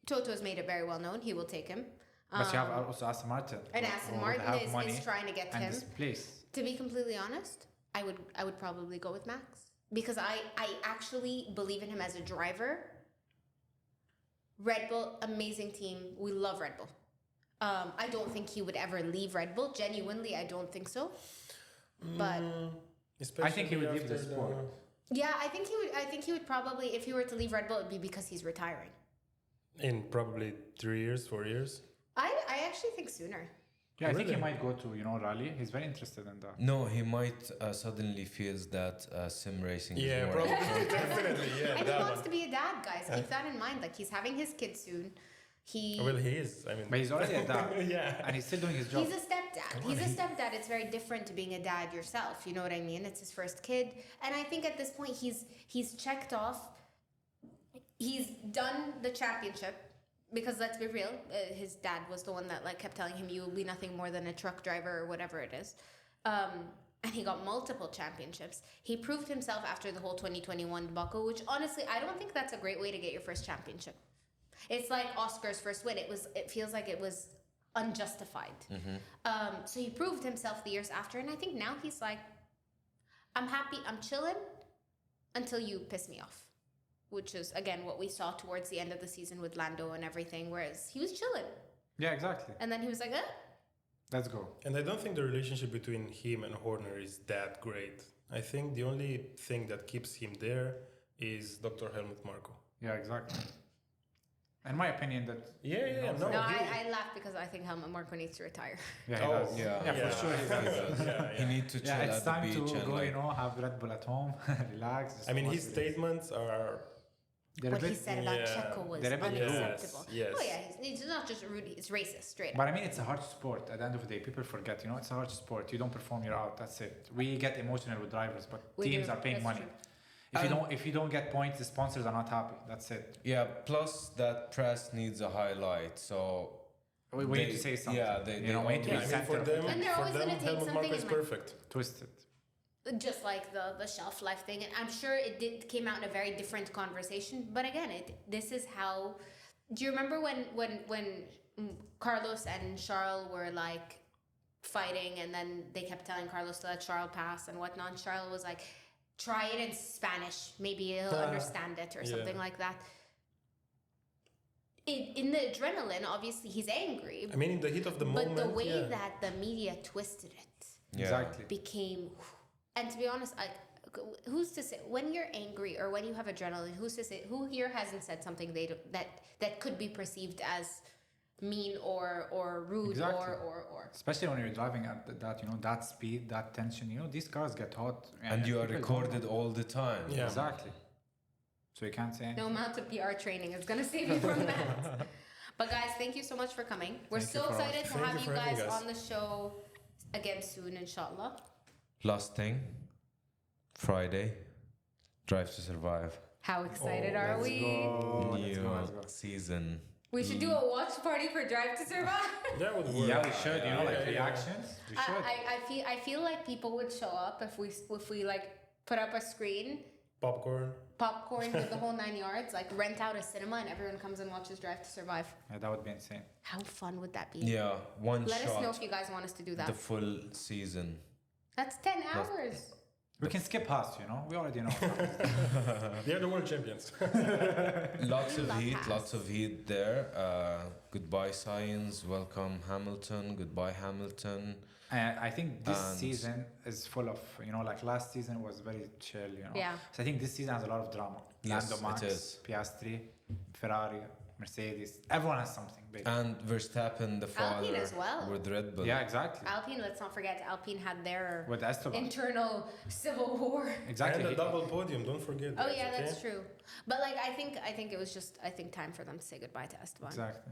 [SPEAKER 3] Toto's made it very well known, he will take him.
[SPEAKER 2] But you have also Aston Martin.
[SPEAKER 3] And
[SPEAKER 2] who-
[SPEAKER 3] Aston
[SPEAKER 2] who
[SPEAKER 3] Martin
[SPEAKER 2] have
[SPEAKER 3] is
[SPEAKER 2] money
[SPEAKER 3] trying to get
[SPEAKER 2] and
[SPEAKER 3] him.
[SPEAKER 2] this place.
[SPEAKER 3] To be completely honest, I would probably go with Max. Because I actually believe in him as a driver. Red Bull, amazing team. We love Red Bull. I don't think he would ever leave Red Bull. Genuinely, I don't think so. But
[SPEAKER 1] Especially
[SPEAKER 2] I think he would leave the
[SPEAKER 1] after
[SPEAKER 2] sport.
[SPEAKER 3] yeah, I think he would. I think he would probably, if he were to leave Red Bull, it'd be because he's retiring.
[SPEAKER 1] In probably 3 years, 4 years.
[SPEAKER 3] I actually think sooner.
[SPEAKER 2] Yeah, I think he
[SPEAKER 1] Really?
[SPEAKER 2] might go to, rally. He's very interested in that.
[SPEAKER 4] No, he might suddenly feels that sim racing is
[SPEAKER 1] Yeah,
[SPEAKER 4] more
[SPEAKER 1] probably.
[SPEAKER 4] important.
[SPEAKER 1] Definitely, yeah.
[SPEAKER 3] And he
[SPEAKER 1] that
[SPEAKER 3] wants
[SPEAKER 1] one.
[SPEAKER 3] to be a dad, guys. Keep that in mind. Like, he's having his kid soon.
[SPEAKER 1] Well, he is. I mean,
[SPEAKER 2] But he's already a dad.
[SPEAKER 1] yeah.
[SPEAKER 2] And he's still doing his job.
[SPEAKER 3] He's a stepdad. He's a stepdad. It's very different to being a dad yourself. You know what I mean? It's his first kid, and I think at this point he's checked off. He's done the championship because let's be real, his dad was the one that like kept telling him you will be nothing more than a truck driver or whatever it is. And he got multiple championships. He proved himself after the whole 2021 debacle, which honestly I don't think that's a great way to get your first championship. It's like Oscar's first win. It feels like it was unjustified. So he proved himself the years after, and I think now he's like, I'm happy, I'm chilling until you piss me off, which is again what we saw towards the end of the season with Lando and everything. Whereas he was chilling,
[SPEAKER 2] Yeah, exactly.
[SPEAKER 3] and then he was like,
[SPEAKER 2] Let's go.
[SPEAKER 1] And I don't think the relationship between him and Horner is that great. I think the only thing that keeps him there is Dr. Helmut Marko.
[SPEAKER 2] Yeah, exactly. In my opinion, that
[SPEAKER 1] Yeah,
[SPEAKER 3] No,
[SPEAKER 1] he-
[SPEAKER 3] I laugh because I think Helmut Marko needs to retire.
[SPEAKER 2] yeah, he
[SPEAKER 1] Oh,
[SPEAKER 2] does.
[SPEAKER 4] yeah.
[SPEAKER 2] for sure he does.
[SPEAKER 4] He need to chill
[SPEAKER 2] Yeah, it's
[SPEAKER 4] at the
[SPEAKER 2] time
[SPEAKER 4] beach
[SPEAKER 2] to
[SPEAKER 4] and
[SPEAKER 2] go,
[SPEAKER 4] like,
[SPEAKER 2] have Red Bull at home, relax. just
[SPEAKER 1] I mean,
[SPEAKER 2] watch
[SPEAKER 1] his
[SPEAKER 2] the race.
[SPEAKER 1] statements are.
[SPEAKER 2] They're a
[SPEAKER 3] What he
[SPEAKER 2] bit-
[SPEAKER 3] said about
[SPEAKER 1] yeah.
[SPEAKER 3] Checo was
[SPEAKER 2] They're a bit rude.
[SPEAKER 3] unacceptable.
[SPEAKER 1] Yes.
[SPEAKER 3] Oh yeah, he's not just rude; it's racist, straight up.
[SPEAKER 2] But I mean, it's a hard sport. At the end of the day, people forget. It's a hard sport. You don't perform, you're out. That's it. We get emotional with drivers, but
[SPEAKER 3] We
[SPEAKER 2] teams
[SPEAKER 3] do.
[SPEAKER 2] are paying
[SPEAKER 3] That's
[SPEAKER 2] money.
[SPEAKER 3] true.
[SPEAKER 2] If you don't get points, the sponsors are not happy. That's it.
[SPEAKER 4] yeah. Plus that press needs a highlight, so
[SPEAKER 2] We need to say something.
[SPEAKER 4] Yeah, they
[SPEAKER 2] we need to
[SPEAKER 4] always-
[SPEAKER 2] be
[SPEAKER 1] I mean,
[SPEAKER 2] center
[SPEAKER 1] for
[SPEAKER 2] of
[SPEAKER 1] them,
[SPEAKER 3] And they're
[SPEAKER 1] for
[SPEAKER 3] always
[SPEAKER 1] them
[SPEAKER 3] gonna take
[SPEAKER 1] Helmut
[SPEAKER 3] something
[SPEAKER 1] Marko is
[SPEAKER 3] in mind.
[SPEAKER 1] perfect.
[SPEAKER 2] twisted.
[SPEAKER 3] Just like the shelf life thing, and I'm sure it came out in a very different conversation. But again, this is how. Do you remember when Carlos and Charles were like fighting, and then they kept telling Carlos to let Charles pass and whatnot? And Charles was like, "Try it in Spanish, maybe he'll understand it," or something like that. In the adrenaline, obviously he's angry,
[SPEAKER 1] I mean, in the heat of the moment.
[SPEAKER 3] but the way
[SPEAKER 1] yeah.
[SPEAKER 3] that the media twisted it
[SPEAKER 4] yeah.
[SPEAKER 2] Exactly.
[SPEAKER 3] became, and to be honest, who's to say when you're angry or when you have adrenaline? Who's to say who here hasn't said something that could be perceived as mean or rude
[SPEAKER 2] Exactly.
[SPEAKER 3] or
[SPEAKER 2] Especially when you're driving at that speed, that tension. These cars get hot.
[SPEAKER 4] And you are
[SPEAKER 2] people don't
[SPEAKER 4] recorded
[SPEAKER 2] know.
[SPEAKER 4] all the time.
[SPEAKER 1] Yeah.
[SPEAKER 2] Exactly. So you can't say anything.
[SPEAKER 3] no amount of PR training is gonna save you from that. But guys, thank you so much for coming. We're
[SPEAKER 2] Thank you
[SPEAKER 3] so
[SPEAKER 2] for
[SPEAKER 3] excited to
[SPEAKER 1] Thank
[SPEAKER 3] have
[SPEAKER 1] you
[SPEAKER 3] you
[SPEAKER 1] for having
[SPEAKER 3] guys
[SPEAKER 1] us.
[SPEAKER 3] on the show again soon, inshallah.
[SPEAKER 4] Last thing, Friday, Drive to Survive.
[SPEAKER 3] How excited are
[SPEAKER 2] Let's
[SPEAKER 3] we?
[SPEAKER 2] go.
[SPEAKER 4] New season.
[SPEAKER 3] We should do a watch party for Drive to Survive.
[SPEAKER 1] That would work.
[SPEAKER 2] Yeah, we should.
[SPEAKER 1] Yeah.
[SPEAKER 2] Reactions. We should.
[SPEAKER 3] I feel like people would show up if we like put up a screen, popcorn with the whole 9 yards, like rent out a cinema and everyone comes and watches Drive to Survive.
[SPEAKER 2] Yeah, that would be insane.
[SPEAKER 3] How fun would that be?
[SPEAKER 4] Yeah, one
[SPEAKER 3] Let us know
[SPEAKER 4] shot.
[SPEAKER 3] if you guys want us to do that.
[SPEAKER 4] The full season.
[SPEAKER 3] That's 10 hours.
[SPEAKER 2] We can skip past, we already know.
[SPEAKER 1] They're the world champions.
[SPEAKER 4] Lots of
[SPEAKER 3] Love
[SPEAKER 4] heat,
[SPEAKER 3] Haas.
[SPEAKER 4] lots of heat there. Goodbye science, welcome Hamilton, goodbye Hamilton.
[SPEAKER 2] I think this
[SPEAKER 4] And-
[SPEAKER 2] season is full of, like last season was very chill,
[SPEAKER 3] Yeah.
[SPEAKER 2] So I think this season has a lot of drama.
[SPEAKER 4] Yes,
[SPEAKER 2] Lando Max,
[SPEAKER 4] it is.
[SPEAKER 2] Piastri, Ferrari. Mercedes. Everyone has something big.
[SPEAKER 4] And Verstappen, the father,
[SPEAKER 3] Alpine as well.
[SPEAKER 4] with Red Bull.
[SPEAKER 2] Yeah, exactly.
[SPEAKER 3] Alpine, let's not forget, Alpine had their
[SPEAKER 2] With Esteban.
[SPEAKER 3] internal civil war.
[SPEAKER 2] Exactly.
[SPEAKER 1] And a double podium, don't forget
[SPEAKER 3] Oh
[SPEAKER 1] that,
[SPEAKER 3] yeah,
[SPEAKER 1] okay?
[SPEAKER 3] that's true. But like, I think it was just time for them to say goodbye to Esteban.
[SPEAKER 2] Exactly.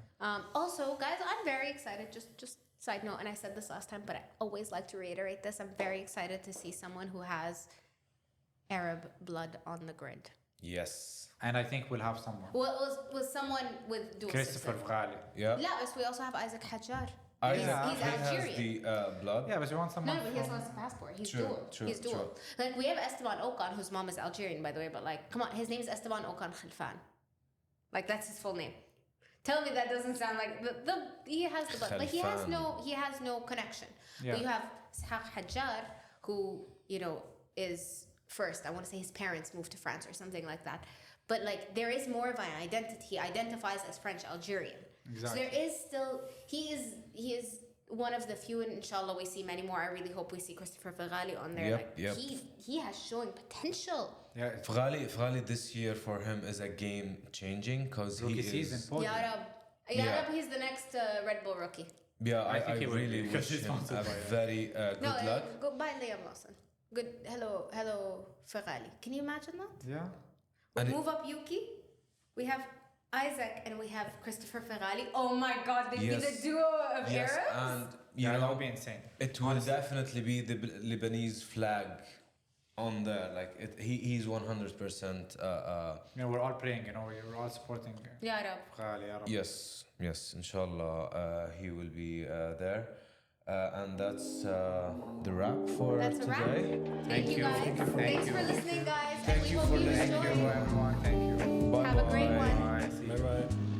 [SPEAKER 3] Also, guys, I'm very excited. Just side note, and I said this last time, but I always like to reiterate this. I'm very excited to see someone who has Arab blood on the grid.
[SPEAKER 4] Yes.
[SPEAKER 2] And I think we'll have someone.
[SPEAKER 3] Well, it was someone with dual
[SPEAKER 2] Christopher
[SPEAKER 3] citizen.
[SPEAKER 2] Ferrari.
[SPEAKER 4] Yeah.
[SPEAKER 3] لا, but we also have Isaac Hajar.
[SPEAKER 4] Isaac,
[SPEAKER 3] he's
[SPEAKER 4] he has
[SPEAKER 3] Algerian.
[SPEAKER 4] the blood.
[SPEAKER 2] Yeah, but you want someone
[SPEAKER 3] No, but he
[SPEAKER 2] from...
[SPEAKER 3] has a passport. He's
[SPEAKER 4] True,
[SPEAKER 3] dual.
[SPEAKER 4] true,
[SPEAKER 3] He's dual.
[SPEAKER 4] true.
[SPEAKER 3] Like we have Esteban Ocon, whose mom is Algerian, by the way. But like, come on, his name is Esteban Ocon Khalfan. Like that's his full name. Tell me that doesn't sound like he has the blood. Like he has no connection.
[SPEAKER 2] Yeah.
[SPEAKER 3] But you have Ishaq Hajar, who is first. I want to say his parents moved to France or something like that. But like there is more of an identity. He identifies as French Algerian.
[SPEAKER 2] Exactly.
[SPEAKER 3] So there is still he is one of the few, and inshallah we see many more. I really hope we see Christopher Ferrari on there.
[SPEAKER 4] Yep.
[SPEAKER 3] He has showing potential.
[SPEAKER 2] Yeah,
[SPEAKER 4] Ferrari this year for him is a game changing because he
[SPEAKER 2] rookie season.
[SPEAKER 4] is.
[SPEAKER 2] Podium.
[SPEAKER 3] Ya Rab. Ya Rab, he's the next Red Bull rookie.
[SPEAKER 4] Yeah,
[SPEAKER 2] I
[SPEAKER 4] I
[SPEAKER 2] think he will
[SPEAKER 4] really
[SPEAKER 2] be, because
[SPEAKER 4] wish
[SPEAKER 2] he's
[SPEAKER 4] him
[SPEAKER 2] sponsored
[SPEAKER 4] a
[SPEAKER 2] by it.
[SPEAKER 4] very
[SPEAKER 3] No,
[SPEAKER 4] good luck.
[SPEAKER 3] goodbye Liam Lawson. Good. Hello Ferrari. Can you imagine that?
[SPEAKER 2] Yeah.
[SPEAKER 3] We
[SPEAKER 4] And
[SPEAKER 3] move up Yuki. We have Isaac and we have Christopher Ferrari. Oh my God, they'd be the duo of
[SPEAKER 4] Yes,
[SPEAKER 3] Arabs.
[SPEAKER 4] and you
[SPEAKER 2] Yeah, that
[SPEAKER 4] know
[SPEAKER 2] would be insane.
[SPEAKER 4] it will definitely be the Lebanese flag on there. Like he's 100%.
[SPEAKER 2] We're all praying, we're all supporting
[SPEAKER 3] Ya Rab.
[SPEAKER 2] Ferrari, ya Rab.
[SPEAKER 4] Yes, inshallah, he will be there. And that's the wrap for
[SPEAKER 3] That's a wrap.
[SPEAKER 4] today.
[SPEAKER 3] Thank you guys. Thanks for listening, guys. And we hope you
[SPEAKER 2] Thank you,
[SPEAKER 3] enjoyed.
[SPEAKER 2] everyone. Thank you.
[SPEAKER 4] Bye
[SPEAKER 3] Have a great
[SPEAKER 4] bye.
[SPEAKER 3] one.
[SPEAKER 2] Bye. See you.
[SPEAKER 1] Bye bye.